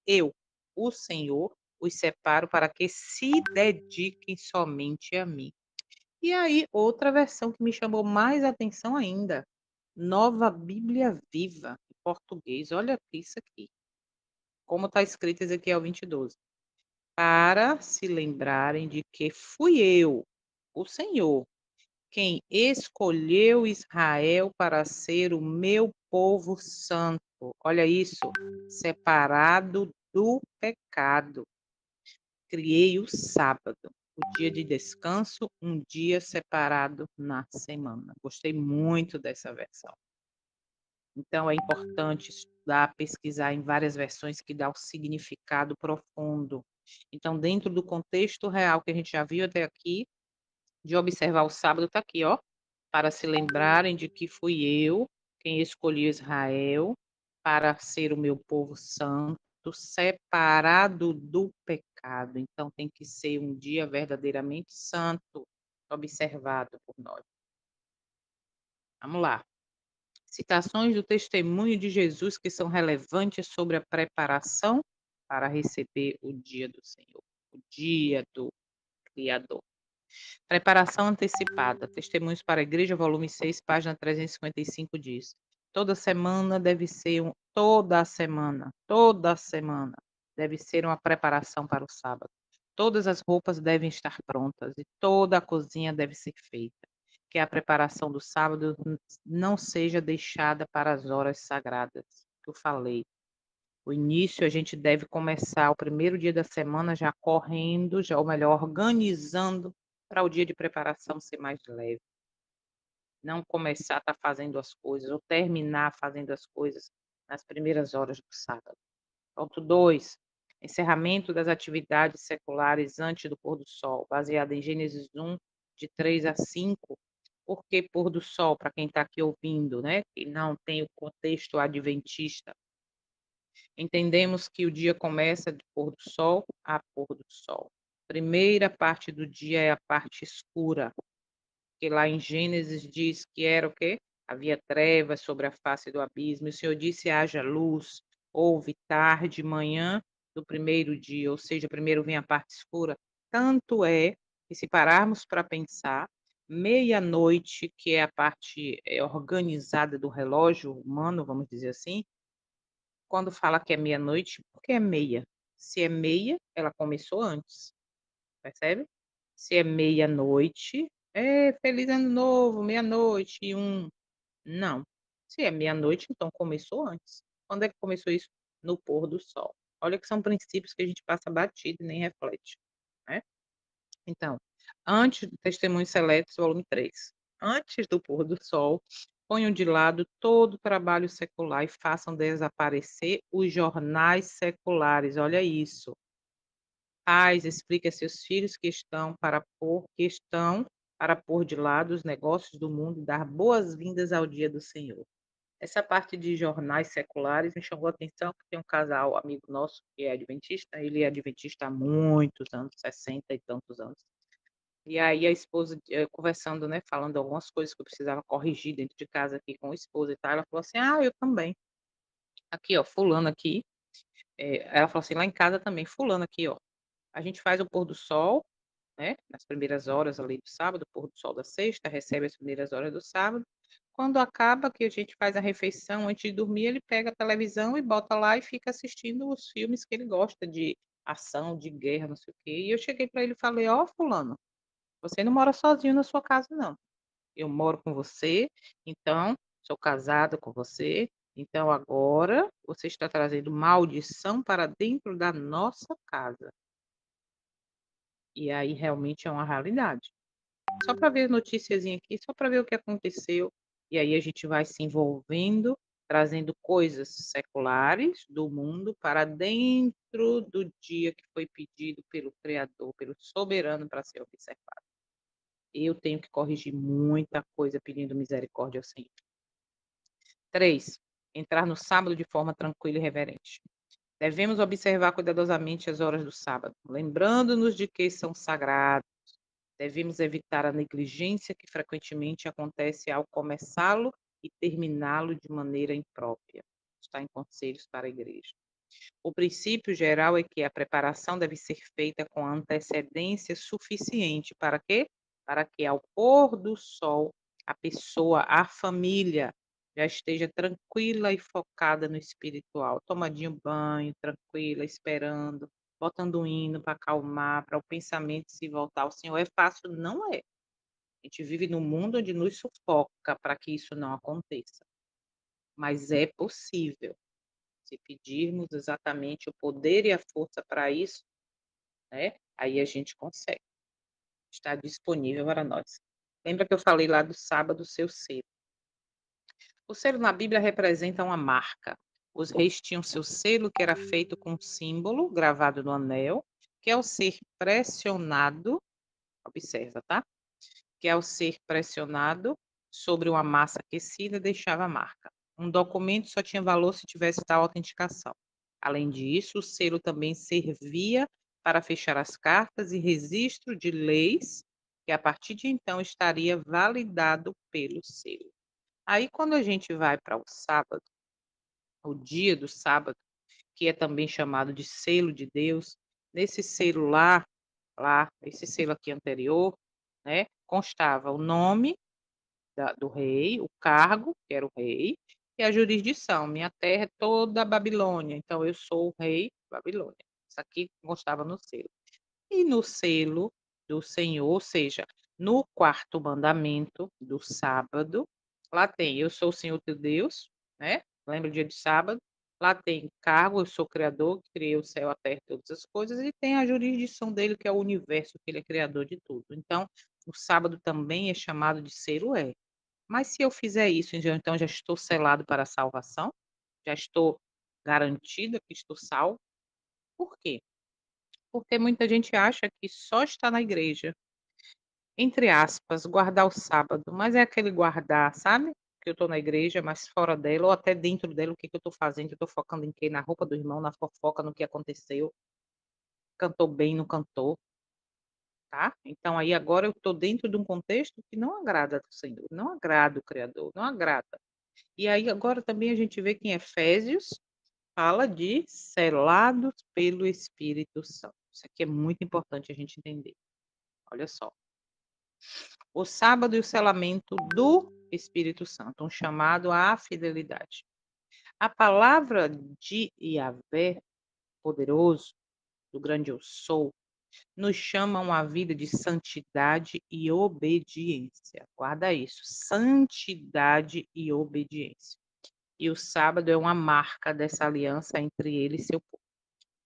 eu, o Senhor, os separo para que se dediquem somente a mim. E aí, outra versão que me chamou mais atenção ainda, Nova Bíblia Viva, em português. Olha isso aqui, como está escrito Ezequiel 20:12. Para se lembrarem de que fui eu, o Senhor, quem escolheu Israel para ser o meu povo santo. Olha isso, separado do pecado. Criei o sábado, o dia de descanso, um dia separado na semana. Gostei muito dessa versão. Então, é importante estudar, pesquisar em várias versões que dá o significado profundo. Então, dentro do contexto real que a gente já viu até aqui, de observar o sábado, está aqui, ó, para se lembrarem de que fui eu quem escolhi Israel para ser o meu povo santo, separado do pecado. Então, tem que ser um dia verdadeiramente santo, observado por nós. Vamos lá. Citações do testemunho de Jesus que são relevantes sobre a preparação para receber o dia do Senhor, o dia do Criador. Preparação antecipada. Testemunhos para a Igreja, volume 6, página 355 diz: toda semana toda semana deve ser uma preparação para o sábado. Todas as roupas devem estar prontas e toda a cozinha deve ser feita. Que a preparação do sábado não seja deixada para as horas sagradas, que eu falei. O início a gente deve começar o primeiro dia da semana já correndo, ou melhor, organizando para o dia de preparação ser mais leve. Não começar a estar fazendo as coisas ou terminar fazendo as coisas nas primeiras horas do sábado. Ponto 2. Encerramento das atividades seculares antes do pôr do sol, baseado em Gênesis 1, de 3 a 5. Por que pôr do sol, para quem está aqui ouvindo, né? Que não tem o contexto adventista. Entendemos que o dia começa de pôr do sol a pôr do sol. Primeira parte do dia é a parte escura, que lá em Gênesis diz que era o quê? Havia trevas sobre a face do abismo. O Senhor disse: haja luz. Houve tarde, manhã do primeiro dia, ou seja, primeiro vem a parte escura. Tanto é que, se pararmos para pensar, meia-noite, que é a parte organizada do relógio humano, vamos dizer assim, quando fala que é meia-noite, por que é meia? Se é meia, ela começou antes, percebe? Se é meia-noite, feliz ano novo, meia-noite e um. Não. Se é meia-noite, então começou antes. Quando é que começou isso? No pôr do sol. Olha que são princípios que a gente passa batido e nem reflete, né? Então, antes do Testemunhos Seletos, volume 3. Antes do pôr do sol, ponham de lado todo o trabalho secular e façam desaparecer os jornais seculares. Olha isso. Pais, explique a seus filhos que estão para pôr de lado os negócios do mundo e dar boas-vindas ao dia do Senhor. Essa parte de jornais seculares me chamou a atenção, porque tem um casal, amigo nosso, que é adventista, ele é adventista há muitos anos, 60 e tantos anos. E aí a esposa, conversando, né, falando algumas coisas que eu precisava corrigir dentro de casa aqui com a esposa e tal, ela falou assim: eu também. Aqui, ó, fulano aqui, ela falou assim: lá em casa também, fulano aqui, ó, a gente faz o pôr do sol, né, nas primeiras horas ali do sábado, pôr do sol da sexta, recebe as primeiras horas do sábado. Quando acaba, que a gente faz a refeição antes de dormir, ele pega a televisão e bota lá e fica assistindo os filmes que ele gosta, de ação de guerra, não sei o quê. E eu cheguei para ele e falei: "Ó, fulano, você não mora sozinho na sua casa, não. Eu moro com você, então sou casada com você, então agora você está trazendo maldição para dentro da nossa casa". E aí realmente é uma realidade. Só para ver noticiazinha aqui, só para ver o que aconteceu, e aí a gente vai se envolvendo, trazendo coisas seculares do mundo para dentro do dia que foi pedido pelo Criador, pelo soberano para ser observado. Eu tenho que corrigir muita coisa pedindo misericórdia ao Senhor. 3. Entrar no sábado de forma tranquila e reverente. Devemos observar cuidadosamente as horas do sábado, lembrando-nos de que são sagrados. Devemos evitar a negligência que frequentemente acontece ao começá-lo e terminá-lo de maneira imprópria. Está em Conselhos para a Igreja. O princípio geral é que a preparação deve ser feita com antecedência suficiente. Para quê? Para que ao pôr do sol a pessoa, a família, já esteja tranquila e focada no espiritual, tomadinho banho, tranquila, esperando, botando um hino para acalmar, para o pensamento se voltar ao Senhor. É fácil? Não é. A gente vive num mundo onde nos sufoca para que isso não aconteça. Mas é possível. Se pedirmos exatamente o poder e a força para isso, né, aí a gente consegue. Está disponível para nós. Lembra que eu falei lá do sábado, seu selo? O selo na Bíblia representa uma marca. Os reis tinham seu selo, que era feito com um símbolo gravado no anel, que ao ser pressionado, observa, tá? Que ao ser pressionado sobre uma massa aquecida, deixava a marca. Um documento só tinha valor se tivesse tal autenticação. Além disso, o selo também servia para fechar as cartas e registro de leis, que a partir de então estaria validado pelo selo. Aí, quando a gente vai para o sábado, o dia do sábado, que é também chamado de selo de Deus, nesse selo esse selo aqui anterior, né, constava o nome do rei, o cargo, que era o rei, e a jurisdição. Minha terra é toda a Babilônia, então eu sou o rei Babilônia. Isso aqui constava no selo. E no selo do Senhor, ou seja, no quarto mandamento do sábado, lá tem: eu sou o Senhor teu Deus, né? Lembra o dia de sábado? Lá tem cargo, eu sou o Criador, que criei o céu, a terra e todas as coisas, e tem a jurisdição dele, que é o universo, que ele é criador de tudo. Então, o sábado também é chamado de selo, é. Mas se eu fizer isso, então já estou selado para a salvação? Já estou garantida que estou salvo? Por quê? Porque muita gente acha que só está na igreja, entre aspas, guardar o sábado, mas é aquele guardar, sabe? Que eu estou na igreja, mas fora dela, ou até dentro dela, o que que eu estou fazendo? Eu estou focando em quê? Na roupa do irmão, na fofoca, no que aconteceu, cantou bem, não cantou, tá? Então aí agora eu estou dentro de um contexto que não agrada ao Senhor, não agrada o Criador, não agrada. E aí agora também a gente vê que em Efésios fala de selados pelo Espírito Santo. Isso aqui é muito importante a gente entender. Olha só. O sábado e o selamento do Espírito Santo, um chamado à fidelidade. A palavra de Yahvé, poderoso, do grande eu sou, nos chama a uma vida de santidade e obediência. Guarda isso, santidade e obediência. E o sábado é uma marca dessa aliança entre ele e seu povo.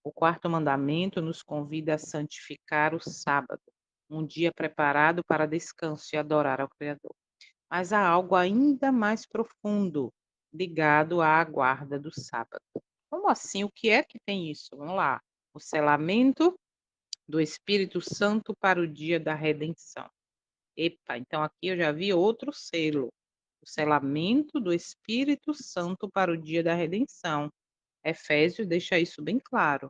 O quarto mandamento nos convida a santificar o sábado, um dia preparado para descanso e adorar ao Criador. Mas há algo ainda mais profundo ligado à guarda do sábado. Como assim? O que é que tem isso? Vamos lá. O selamento do Espírito Santo para o dia da redenção. Epa, então aqui eu já vi outro selo. O selamento do Espírito Santo para o dia da redenção. Efésios deixa isso bem claro.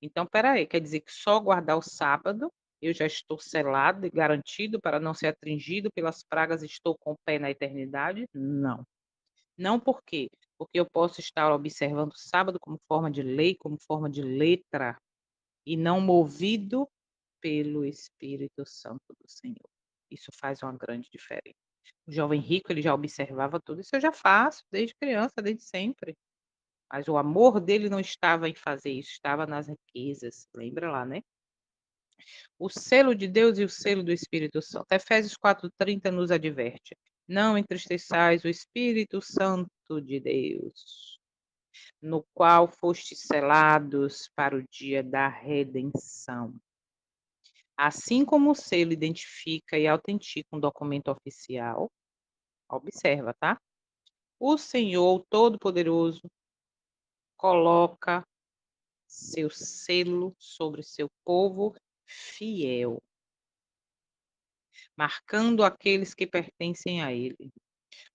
Então, espera aí, quer dizer que só guardar o sábado eu já estou selado e garantido para não ser atingido pelas pragas e estou com o pé na eternidade? Não. Não por quê? Porque eu posso estar observando o sábado como forma de lei, como forma de letra, e não movido pelo Espírito Santo do Senhor. Isso faz uma grande diferença. O jovem rico, ele já observava tudo isso, eu já faço, desde criança, desde sempre. Mas o amor dele não estava em fazer isso, estava nas riquezas. Lembra lá, né? O selo de Deus e o selo do Espírito Santo. Efésios 4:30 nos adverte: não entristeçais o Espírito Santo de Deus, no qual fostes selados para o dia da redenção. Assim como o selo identifica e autentica um documento oficial, observa, tá? O Senhor Todo-Poderoso coloca seu selo sobre seu povo fiel, marcando aqueles que pertencem a Ele.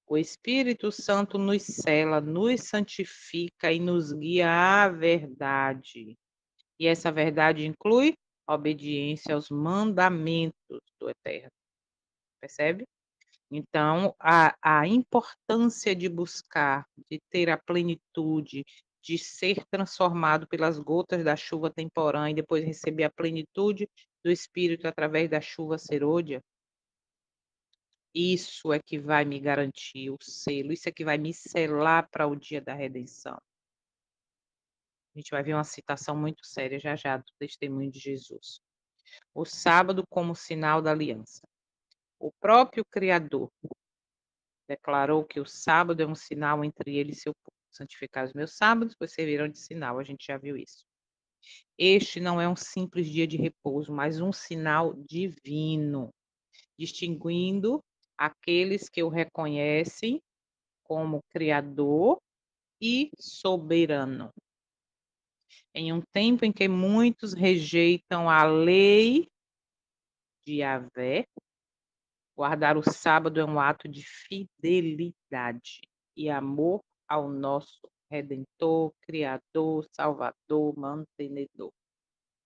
O Espírito Santo nos sela, nos santifica e nos guia à verdade. E essa verdade inclui a obediência aos mandamentos do Eterno. Percebe? Então, a importância de buscar, de ter a plenitude, de ser transformado pelas gotas da chuva temporã e depois receber a plenitude do Espírito através da chuva serôdia, isso é que vai me garantir o selo, isso é que vai me selar para o dia da redenção. A gente vai ver uma citação muito séria já já do testemunho de Jesus. O sábado como sinal da aliança. O próprio Criador declarou que o sábado é um sinal entre ele e seu povo. Santificar os meus sábados, pois servirão de sinal. A gente já viu isso. Este não é um simples dia de repouso, mas um sinal divino, distinguindo aqueles que o reconhecem como Criador e soberano. Em um tempo em que muitos rejeitam a lei de Yahvé, guardar o sábado é um ato de fidelidade e amor ao nosso Redentor, Criador, Salvador, Mantenedor.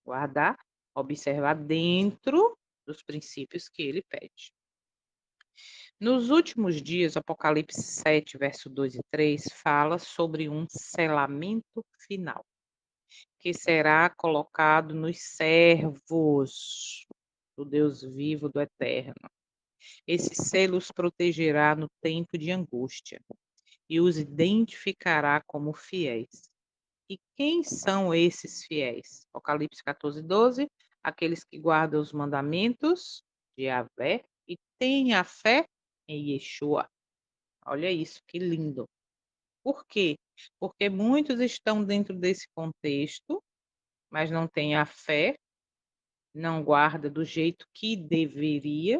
Guardar, observar dentro dos princípios que ele pede. Nos últimos dias, Apocalipse 7, verso 2 e 3, fala sobre um selamento final, que será colocado nos servos do Deus vivo, do Eterno. Esse selo os protegerá no tempo de angústia e os identificará como fiéis. E quem são esses fiéis? Apocalipse 14:12, aqueles que guardam os mandamentos de Yahvé e têm a fé em Yeshua. Olha isso, que lindo. Por quê? Porque muitos estão dentro desse contexto, mas não têm a fé, não guarda do jeito que deveria,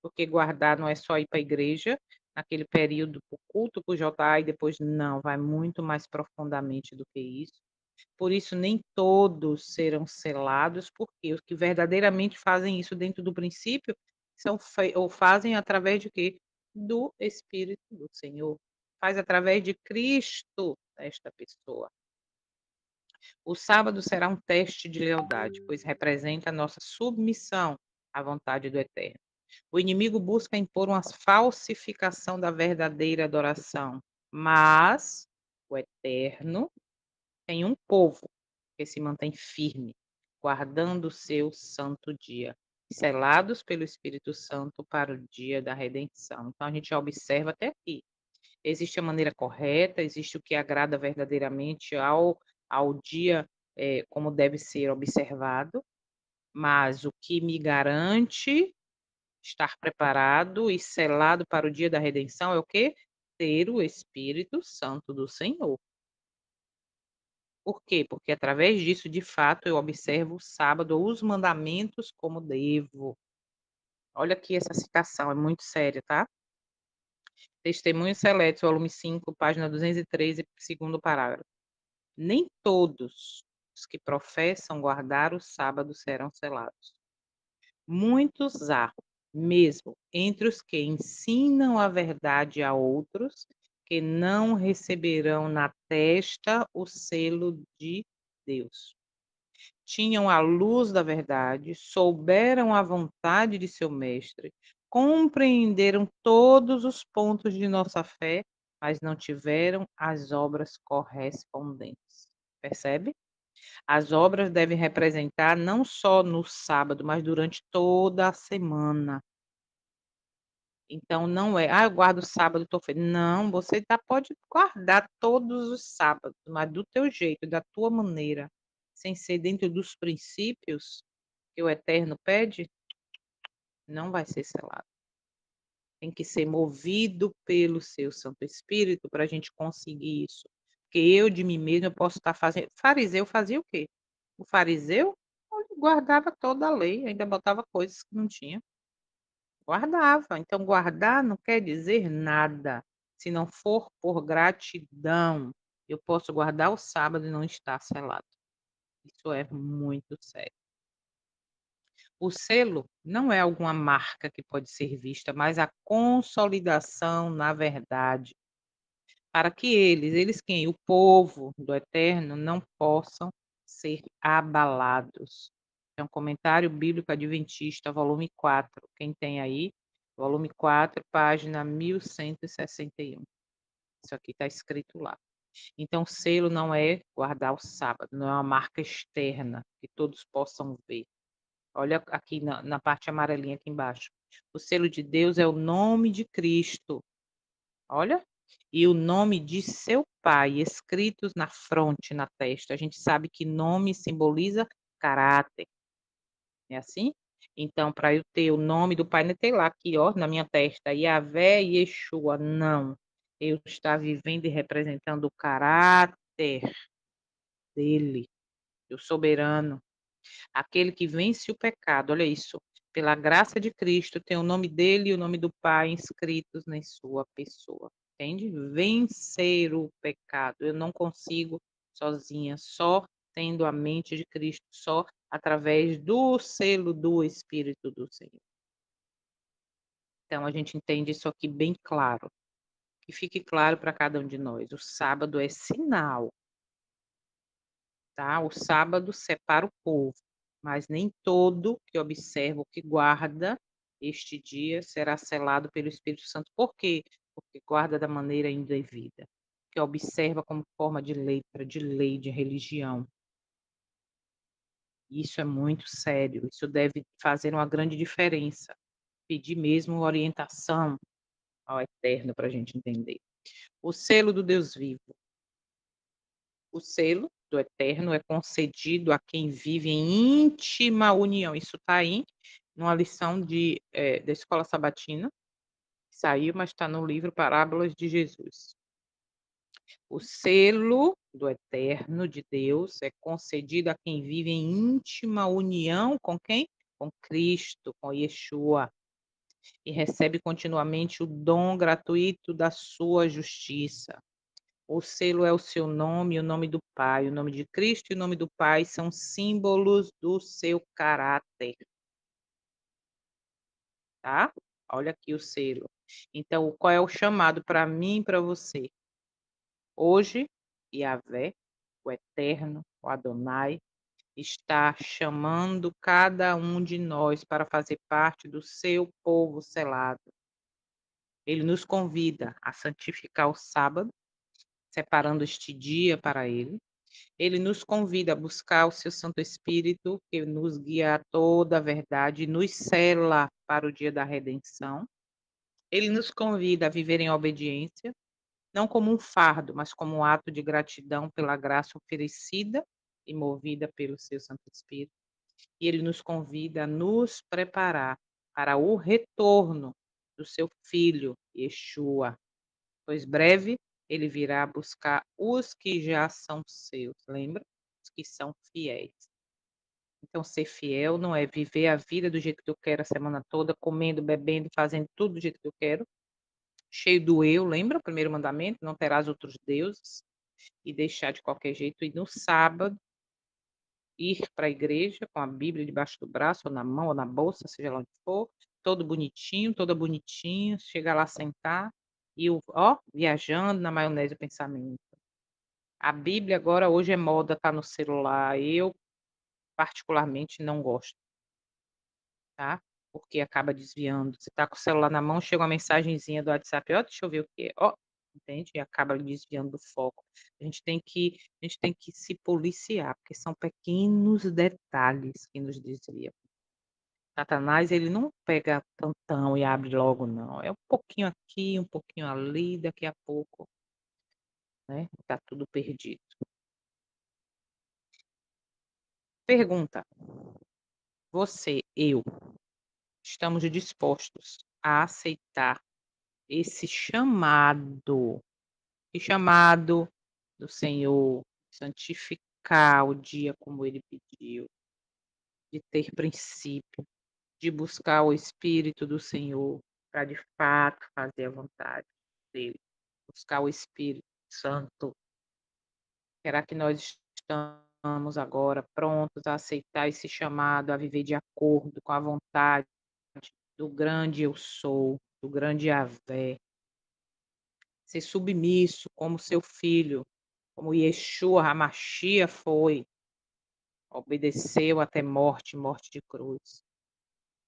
porque guardar não é só ir para a igreja, naquele período, para o culto, para o JA, e depois não, vai muito mais profundamente do que isso. Por isso, nem todos serão selados, porque os que verdadeiramente fazem isso dentro do princípio são ou fazem através de quê? Do Espírito do Senhor. Faz através de Cristo esta pessoa. O sábado será um teste de lealdade, pois representa a nossa submissão à vontade do Eterno. O inimigo busca impor uma falsificação da verdadeira adoração, mas o Eterno tem um povo que se mantém firme, guardando o seu santo dia, selados pelo Espírito Santo para o dia da redenção. Então a gente observa até aqui. Existe a maneira correta, existe o que agrada verdadeiramente ao dia como deve ser observado, mas o que me garante estar preparado e selado para o dia da redenção é o quê? Ter o Espírito Santo do Senhor. Por quê? Porque através disso, de fato, eu observo o sábado, os mandamentos como devo. Olha aqui essa citação, é muito séria, tá? Testemunhos Seletos, volume 5, página 213, segundo parágrafo. Nem todos os que professam guardar o sábado serão selados. Muitos há, mesmo entre os que ensinam a verdade a outros, que não receberão na testa o selo de Deus. Tinham a luz da verdade, souberam a vontade de seu mestre, compreenderam todos os pontos de nossa fé, mas não tiveram as obras correspondentes. Percebe? As obras devem representar não só no sábado, mas durante toda a semana. Então não é: "Ah, eu guardo o sábado, estou feliz". Não, você pode guardar todos os sábados, mas do teu jeito, da tua maneira, sem ser dentro dos princípios que o Eterno pede, não vai ser selado. Tem que ser movido pelo seu Santo Espírito para a gente conseguir isso. Porque eu de mim mesmo eu posso estar fazendo. Fariseu fazia o quê? O fariseu ele guardava toda a lei, ainda botava coisas que não tinha. Guardava. Então, guardar não quer dizer nada. Se não for por gratidão, eu posso guardar o sábado e não estar selado. Isso é muito sério. O selo não é alguma marca que pode ser vista, mas a consolidação na verdade, para que eles quem? O povo do Eterno, não possam ser abalados. É um comentário bíblico adventista, volume 4. Quem tem aí? Volume 4, página 1161. Isso aqui está escrito lá. Então, selo não é guardar o sábado, não é uma marca externa que todos possam ver. Olha aqui na parte amarelinha aqui embaixo. O selo de Deus é o nome de Cristo. Olha. E o nome de seu pai, escritos na fronte, na testa. A gente sabe que nome simboliza caráter. É assim? Então, para eu ter o nome do pai, não tem lá aqui, ó, na minha testa, Yahvé e Yeshua. Não. Eu estou vivendo e representando o caráter dele, do soberano. Aquele que vence o pecado, olha isso. Pela graça de Cristo, tem o nome dele e o nome do Pai inscritos em sua pessoa. Entende? Vencer o pecado. Eu não consigo sozinha, só tendo a mente de Cristo, só através do selo do Espírito do Senhor. Então, a gente entende isso aqui bem claro. Que fique claro para cada um de nós. O sábado é sinal, tá? O sábado separa o povo, mas nem todo que observa ou que guarda este dia será selado pelo Espírito Santo. Por quê? Porque guarda da maneira indevida, que observa como forma de letra, de lei, de religião. Isso é muito sério, isso deve fazer uma grande diferença. Pedir mesmo orientação ao Eterno para a gente entender. O selo do Deus vivo. O selo do Eterno é concedido a quem vive em íntima união. Isso está aí numa lição da Escola Sabatina, que saiu, mas está no livro Parábolas de Jesus. O selo do Eterno de Deus é concedido a quem vive em íntima união com quem? Com Cristo, com Yeshua, e recebe continuamente o dom gratuito da sua justiça. O selo é o seu nome, o nome do Pai. O nome de Cristo e o nome do Pai são símbolos do seu caráter. Tá? Olha aqui o selo. Então, qual é o chamado para mim e para você? Hoje, Yahvé, o Eterno, o Adonai, está chamando cada um de nós para fazer parte do seu povo selado. Ele nos convida a santificar o sábado, separando este dia para ele. Ele nos convida a buscar o seu Santo Espírito, que nos guia a toda a verdade e nos sela para o dia da redenção. Ele nos convida a viver em obediência, não como um fardo, mas como um ato de gratidão pela graça oferecida e movida pelo seu Santo Espírito. E ele nos convida a nos preparar para o retorno do seu Filho, Yeshua, pois breve ele virá buscar os que já são seus, lembra? Os que são fiéis. Então, ser fiel não é viver a vida do jeito que eu quero a semana toda, comendo, bebendo, fazendo tudo do jeito que eu quero, cheio do eu, lembra o primeiro mandamento? Não terás outros deuses, e deixar de qualquer jeito, e no sábado, ir para a igreja com a Bíblia debaixo do braço, ou na mão, ou na bolsa, seja lá onde for, todo bonitinho, toda bonitinha, chegar lá, sentar, e viajando na maionese do pensamento. A Bíblia agora, hoje é moda, tá no celular. Eu, particularmente, não gosto, tá? Porque acaba desviando. Você tá com o celular na mão, chega uma mensagenzinha do WhatsApp, deixa eu ver o que é. Entende? E acaba desviando do foco. A gente tem que se policiar, porque são pequenos detalhes que nos desviam. Satanás, ele não pega tantão e abre logo, não. É um pouquinho aqui, um pouquinho ali, daqui a pouco, né, tá tudo perdido. Pergunta: você, eu, estamos dispostos a aceitar esse chamado, e chamado do Senhor, santificar o dia como ele pediu, de ter princípio, de buscar o Espírito do Senhor para de fato fazer a vontade dele, buscar o Espírito Santo. Será que nós estamos agora prontos a aceitar esse chamado, a viver de acordo com a vontade do grande eu sou, do grande Yahvé, ser submisso como seu filho, como Yeshua HaMashiach foi, obedeceu até morte, morte de cruz.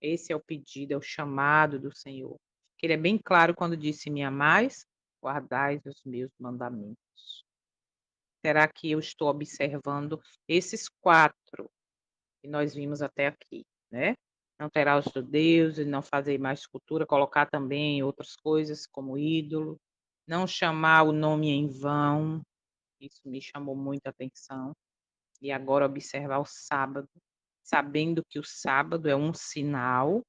Esse é o pedido, é o chamado do Senhor. Que ele é bem claro quando disse: "Me amais, guardais os meus mandamentos". Será que eu estou observando esses 4 que nós vimos até aqui, né? Não terá outro Deus, e não fazer mais escultura, colocar também outras coisas como ídolo, não chamar o nome em vão, isso me chamou muita atenção. E agora observar o sábado, sabendo que o sábado é um sinal,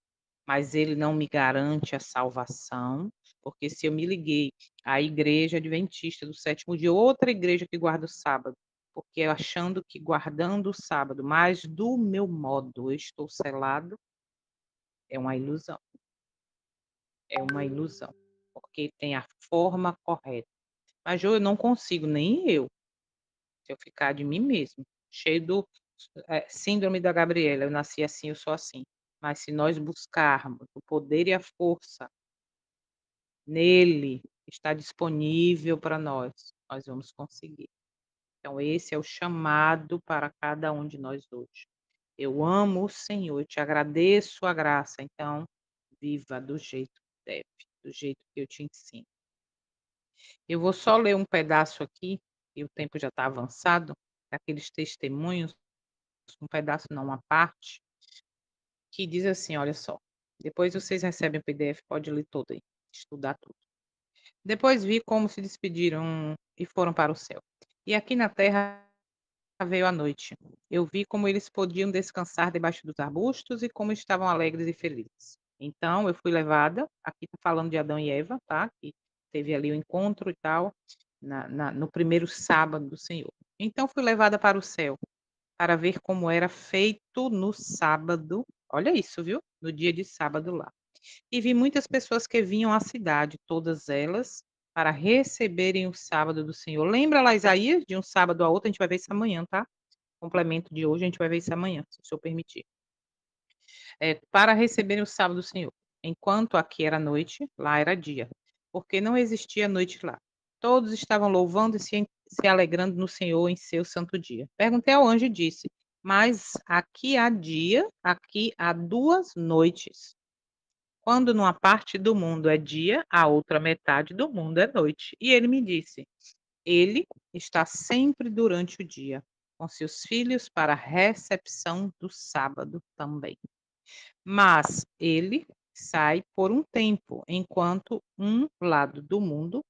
mas ele não me garante a salvação, porque se eu me liguei à igreja adventista do sétimo dia, outra igreja que guarda o sábado, porque eu achando que guardando o sábado, mas do meu modo eu estou selado, é uma ilusão. É uma ilusão, porque tem a forma correta. Mas eu não consigo, nem eu, se eu ficar de mim mesmo, cheio do síndrome da Gabriela, eu nasci assim, eu sou assim. Mas se nós buscarmos o poder e a força nele, está disponível para nós, nós vamos conseguir. Então esse é o chamado para cada um de nós hoje. Eu amo o Senhor, eu te agradeço a graça, então viva do jeito que deve, do jeito que eu te ensino. Eu vou só ler um pedaço aqui, e o tempo já está avançado, daqueles testemunhos, um pedaço não, uma parte, que diz assim, olha só, depois vocês recebem o PDF, pode ler todo aí, estudar tudo. Depois vi como se despediram e foram para o céu. E aqui na terra veio a noite. Eu vi como eles podiam descansar debaixo dos arbustos e como estavam alegres e felizes. Então eu fui levada, aqui está falando de Adão e Eva, tá? Que teve ali o encontro e tal, no primeiro sábado do Senhor. Então fui levada para o céu, para ver como era feito no sábado. Olha isso, viu? No dia de sábado lá. E vi muitas pessoas que vinham à cidade, todas elas, para receberem o sábado do Senhor. Lembra lá, Isaías, de um sábado a outro? A gente vai ver isso amanhã, tá? Complemento de hoje, a gente vai ver isso amanhã, se o Senhor permitir. Para receberem o sábado do Senhor. Enquanto aqui era noite, lá era dia, porque não existia noite lá. Todos estavam louvando e se alegrando no Senhor em seu santo dia. Perguntei ao anjo e disse: mas aqui há dia, aqui há 2 noites. Quando numa parte do mundo é dia, a outra metade do mundo é noite. E ele me disse: ele está sempre durante o dia, com seus filhos para a recepção do sábado também. Mas ele sai por um tempo, enquanto um lado do mundo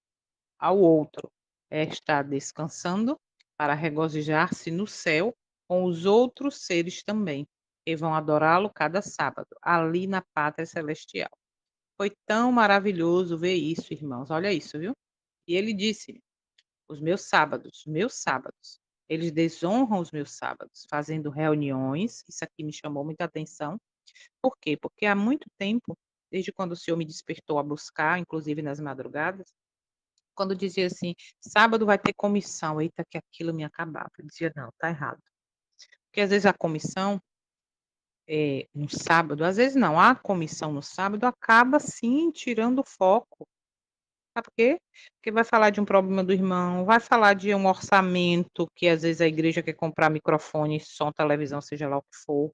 ao outro está descansando para regozijar-se no céu com os outros seres também, e vão adorá-lo cada sábado, ali na pátria celestial. Foi tão maravilhoso ver isso, irmãos. Olha isso, viu? E ele disse: os meus sábados, eles desonram os meus sábados, fazendo reuniões. Isso aqui me chamou muita atenção. Por quê? Porque há muito tempo, desde quando o Senhor me despertou a buscar, inclusive nas madrugadas, quando dizia assim: sábado vai ter comissão, eita, que aquilo me acabava. Eu dizia: não, tá errado. Porque às vezes a comissão no sábado, às vezes não, a comissão no sábado acaba sim tirando o foco. Sabe por quê? Porque vai falar de um problema do irmão, vai falar de um orçamento que às vezes a igreja quer comprar microfone, som, televisão, seja lá o que for.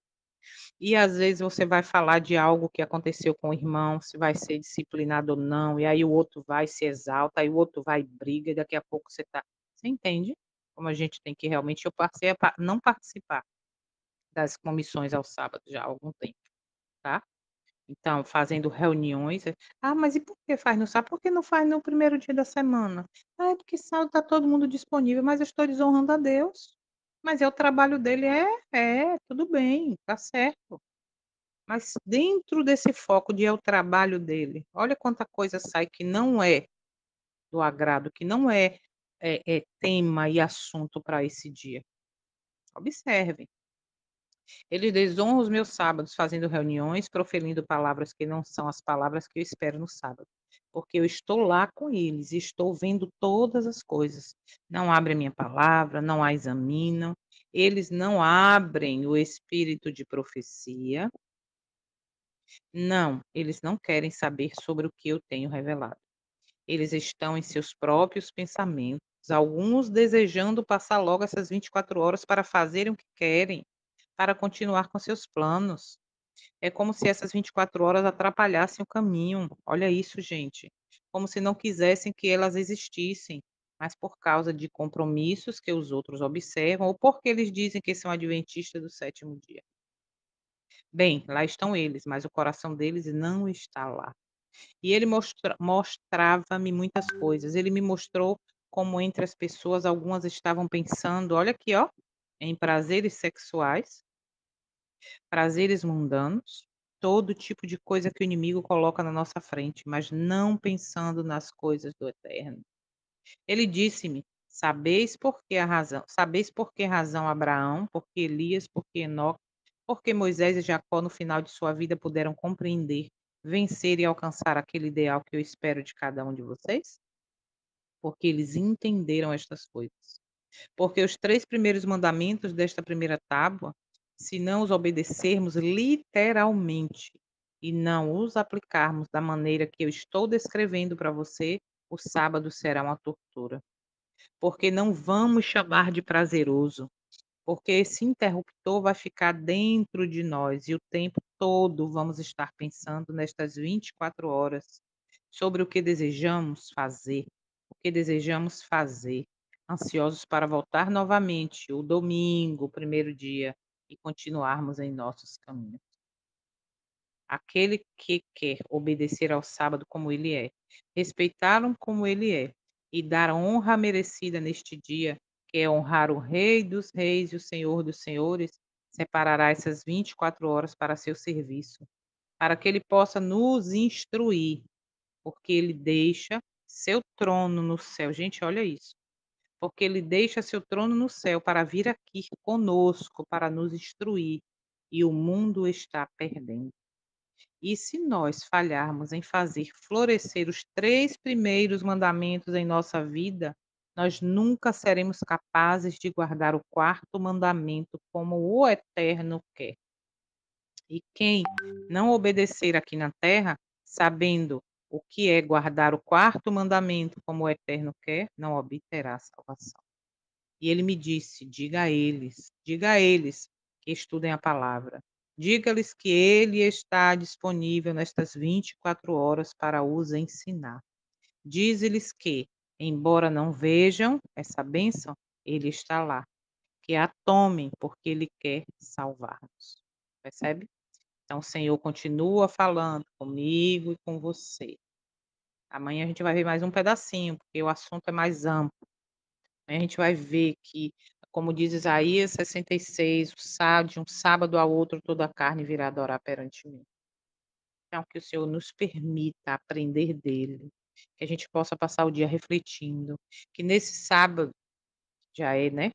E às vezes você vai falar de algo que aconteceu com o irmão, se vai ser disciplinado ou não, e aí o outro vai se exalta, aí o outro vai e briga, e daqui a pouco você entende? Como a gente tem que realmente eu passei a não participar das comissões ao sábado já há algum tempo. tá? Então, fazendo reuniões. Ah, mas e por que faz no sábado? Por que não faz no primeiro dia da semana? Ah, é porque sábado está todo mundo disponível, mas eu estou desonrando a Deus. Mas é o trabalho dele, tudo bem, tá certo. Mas dentro desse foco de é o trabalho dele, olha quanta coisa sai que não é do agrado, que não é tema e assunto para esse dia. Observe. Ele desonra os meus sábados fazendo reuniões, proferindo palavras que não são as palavras que eu espero no sábado, porque eu estou lá com eles e estou vendo todas as coisas. Não abrem a minha palavra, não a examinam, eles não abrem o espírito de profecia. Não, eles não querem saber sobre o que eu tenho revelado. Eles estão em seus próprios pensamentos, alguns desejando passar logo essas 24 horas para fazerem o que querem, para continuar com seus planos. É como se essas 24 horas atrapalhassem o caminho. Olha isso, gente. Como se não quisessem que elas existissem, mas por causa de compromissos que os outros observam ou porque eles dizem que são adventistas do sétimo dia. Bem, lá estão eles, mas o coração deles não está lá. E ele mostrava-me muitas coisas. Ele me mostrou como entre as pessoas algumas estavam pensando, olha aqui, ó, em prazeres sexuais, prazeres mundanos, todo tipo de coisa que o inimigo coloca na nossa frente, mas não pensando nas coisas do eterno. Ele disse-me: sabeis por que razão Abraão, por que Elias, por que Enoque, por que Moisés e Jacó no final de sua vida puderam compreender, vencer e alcançar aquele ideal que eu espero de cada um de vocês? Porque eles entenderam estas coisas. Porque os 3 primeiros mandamentos desta primeira tábua, se não os obedecermos literalmente e não os aplicarmos da maneira que eu estou descrevendo para você, o sábado será uma tortura. Porque não vamos chamar de prazeroso, porque esse interruptor vai ficar dentro de nós e o tempo todo vamos estar pensando nestas 24 horas sobre o que desejamos fazer, o que desejamos fazer, ansiosos para voltar novamente o domingo, o primeiro dia, e continuarmos em nossos caminhos. Aquele que quer obedecer ao sábado como ele é, respeitá-lo como ele é, e dar honra merecida neste dia, que é honrar o Rei dos Reis e o Senhor dos Senhores, separará essas 24 horas para seu serviço, para que ele possa nos instruir, porque ele deixa seu trono no céu. Gente, olha isso. Porque ele deixa seu trono no céu para vir aqui conosco, para nos instruir, e o mundo está perdendo. E se nós falharmos em fazer florescer os 3 primeiros mandamentos em nossa vida, nós nunca seremos capazes de guardar o 4º mandamento como o Eterno quer. E quem não obedecer aqui na terra, sabendo o que é guardar o 4º mandamento como o Eterno quer, não obterá salvação. E ele me disse: diga a eles que estudem a palavra. Diga-lhes que ele está disponível nestas 24 horas para os ensinar. Diz-lhes que, embora não vejam essa bênção, ele está lá. Que a tomem, porque ele quer salvar-nos. Percebe? Então, o Senhor continua falando comigo e com você. Amanhã a gente vai ver mais um pedacinho, porque o assunto é mais amplo. A gente vai ver que, como diz Isaías 66, de um sábado ao outro toda a carne virá adorar perante mim. Então, que o Senhor nos permita aprender dele, que a gente possa passar o dia refletindo, que nesse sábado, já é, né,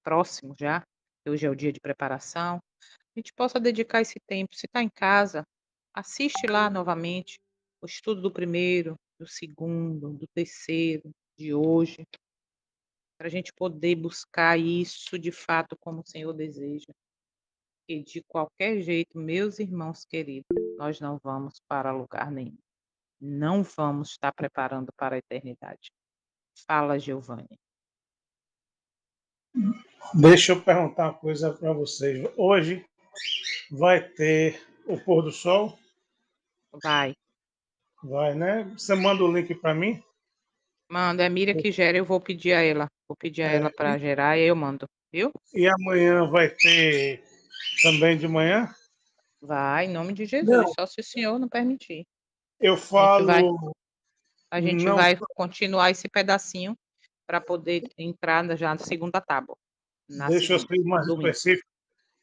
próximo já, hoje é o dia de preparação, a gente possa dedicar esse tempo. Se está em casa, assiste lá novamente o estudo do primeiro, do segundo, do terceiro, de hoje, para a gente poder buscar isso de fato como o Senhor deseja. E de qualquer jeito, meus irmãos queridos, nós não vamos para lugar nenhum. Não vamos estar preparando para a eternidade. Fala, Giovanni. Deixa eu perguntar uma coisa para vocês. Hoje vai ter o pôr do sol? Vai. Vai, né? Você manda o link para mim? Manda, é a Miriam que gera, eu vou pedir a ela. Vou pedir a ela para gerar e aí eu mando, viu? E amanhã vai ter também de manhã? Vai, em nome de Não, Jesus, só se o senhor não permitir. eu falo. A gente Não, vai continuar esse pedacinho para poder entrar já na segunda tábua. Na deixa eu segunda, ser mais no domingo. específico.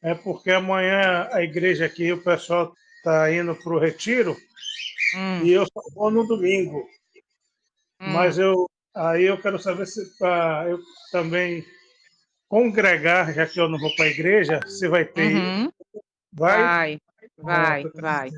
É porque amanhã a igreja aqui, o pessoal está indo para o retiro Hum, e eu só vou no domingo. Mas hum, aí eu quero saber se para eu também congregar, já que eu não vou para a igreja, se vai ter. uhum, Vai? vai, vai, Pronto, vai,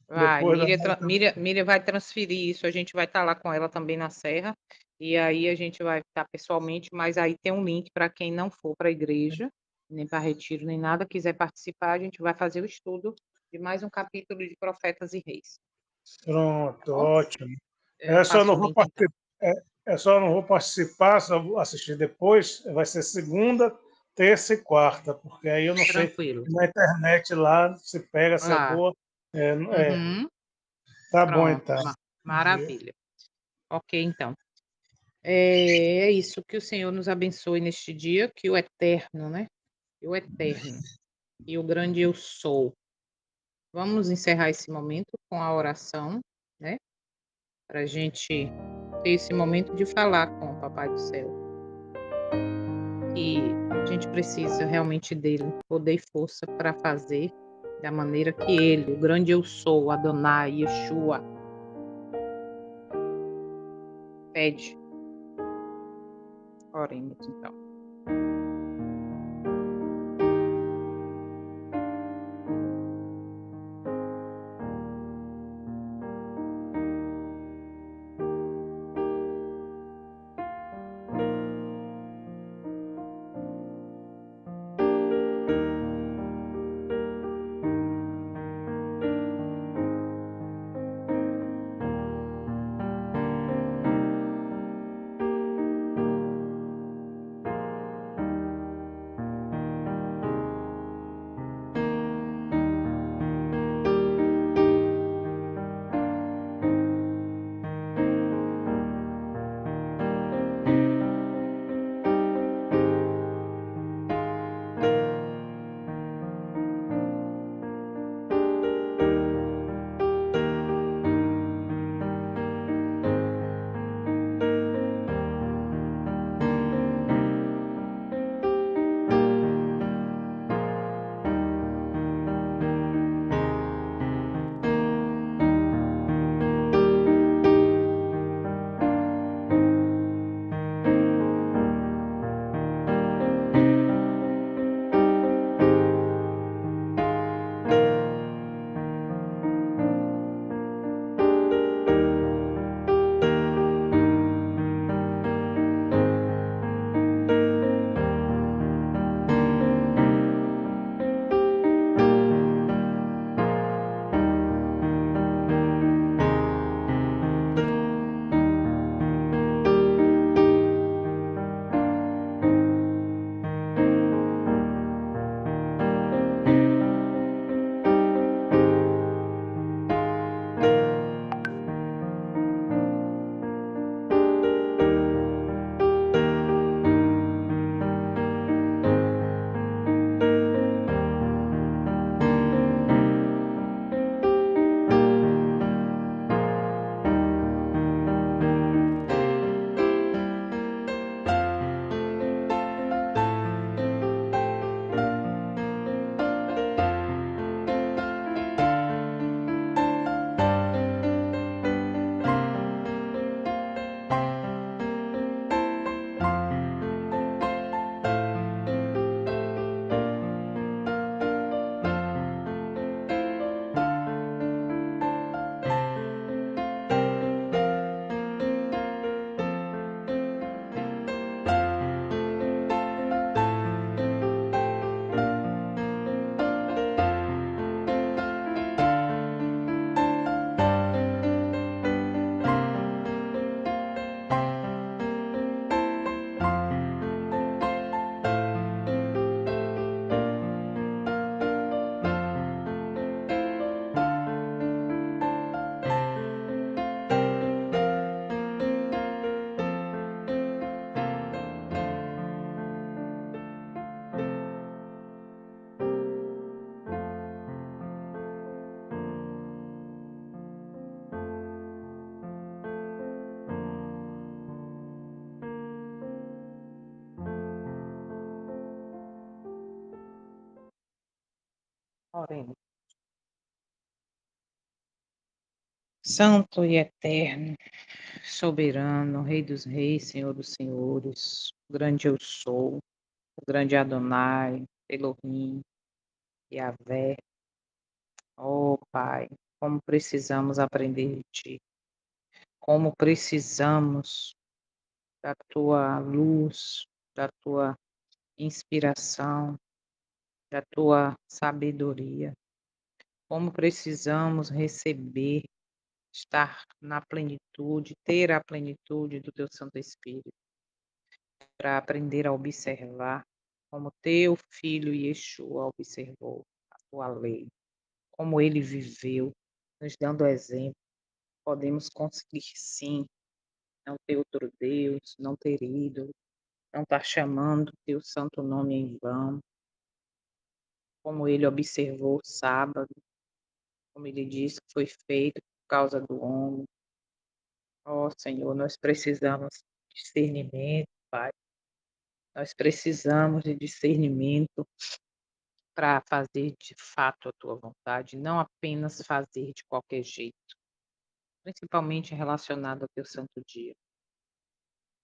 vai. depois da Miriam vai transferir isso, a gente vai estar lá com ela também na Serra, e aí a gente vai estar pessoalmente, mas aí tem um link para quem não for para a igreja, nem para retiro, nem nada, quiser participar, a gente vai fazer o estudo de mais um capítulo de Profetas e Reis. Pronto, Ó, ótimo. eu É só passo não o vou link então. participar, só não vou participar, só vou assistir depois. Vai ser segunda, terça e quarta, porque aí eu não sei. Tranquilo. Na internet lá se pega, se é Lá. boa. Uhum. Tá bom Pronto. então. Maravilha. Ok, então. É isso, que o Senhor nos abençoe neste dia, que o eterno, né? Que o eterno e o grande eu sou. Vamos encerrar esse momento com a oração, né? Para a gente ter esse momento de falar com o Papai do Céu. Que a gente precisa realmente dele, poder e força para fazer da maneira que ele, o grande eu sou, Adonai, Yeshua, pede. Oremos então. Oremos. Santo e eterno, soberano, Rei dos reis, Senhor dos senhores, o grande eu sou, o grande Adonai, Elohim, Yahvé. Oh, Pai, como precisamos aprender de Ti, como precisamos da Tua luz, da Tua inspiração, da Tua sabedoria, como precisamos receber, estar na plenitude, ter a plenitude do Teu Santo Espírito, para aprender a observar como Teu Filho Yeshua observou a Tua lei, como Ele viveu, nos dando exemplo. Podemos conseguir sim, não ter outro Deus, não ter ídolo, não estar chamando Teu santo nome em vão, como Ele observou o sábado, como Ele disse que foi feito por causa do homem. Ó Senhor, nós precisamos de discernimento, Pai. Nós precisamos de discernimento para fazer de fato a Tua vontade, não apenas fazer de qualquer jeito, principalmente relacionado ao Teu santo dia.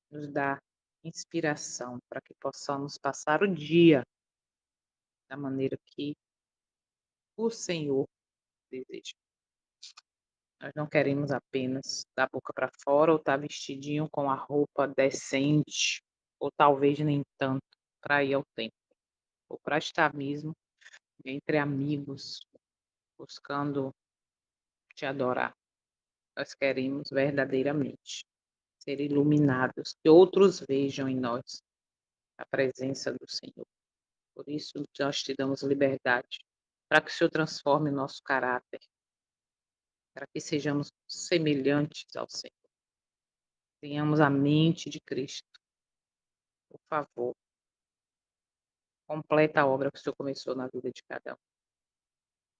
Nos dá inspiração para que possamos passar o dia da maneira que o Senhor deseja. Nós não queremos apenas da boca para fora ou estar vestidinho com a roupa decente, ou talvez nem tanto, para ir ao templo, ou para estar mesmo entre amigos, buscando te adorar. Nós queremos verdadeiramente ser iluminados, que outros vejam em nós a presença do Senhor. Por isso, nós te damos liberdade, para que o Senhor transforme o nosso caráter, para que sejamos semelhantes ao Senhor. Tenhamos a mente de Cristo. Por favor, completa a obra que o Senhor começou na vida de cada um.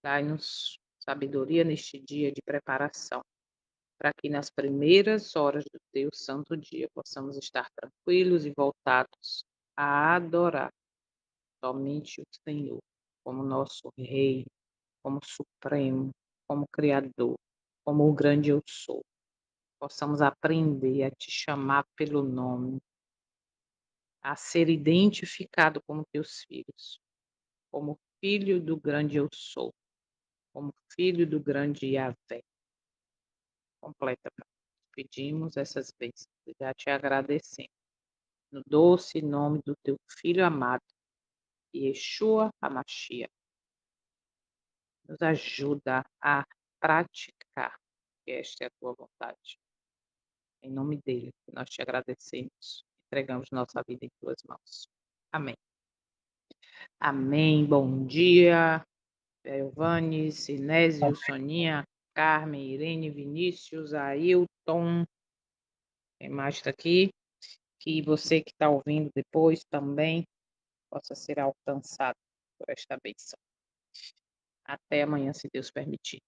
Dai-nos sabedoria neste dia de preparação, para que nas primeiras horas do teu santo dia possamos estar tranquilos e voltados a adorar somente o Senhor, como nosso Rei, como Supremo, como Criador, como o grande eu sou. Possamos aprender a te chamar pelo nome, a ser identificado como teus filhos, como filho do grande eu sou, como filho do grande Yahvé. Completa, pedimos essas bênçãos, já te agradecendo. No doce nome do teu Filho amado, Yeshua HaMashiach, nos ajuda a praticar, que esta é a tua vontade. Em nome dele, nós te agradecemos, entregamos nossa vida em tuas mãos. Amém. Amém. Bom dia, Giovanni, Sinésio, Soninha, Carmen, Irene, Vinícius, Ailton. Quem mais está aqui? Que você que está ouvindo depois também possa ser alcançado por esta bênção. Até amanhã, se Deus permitir.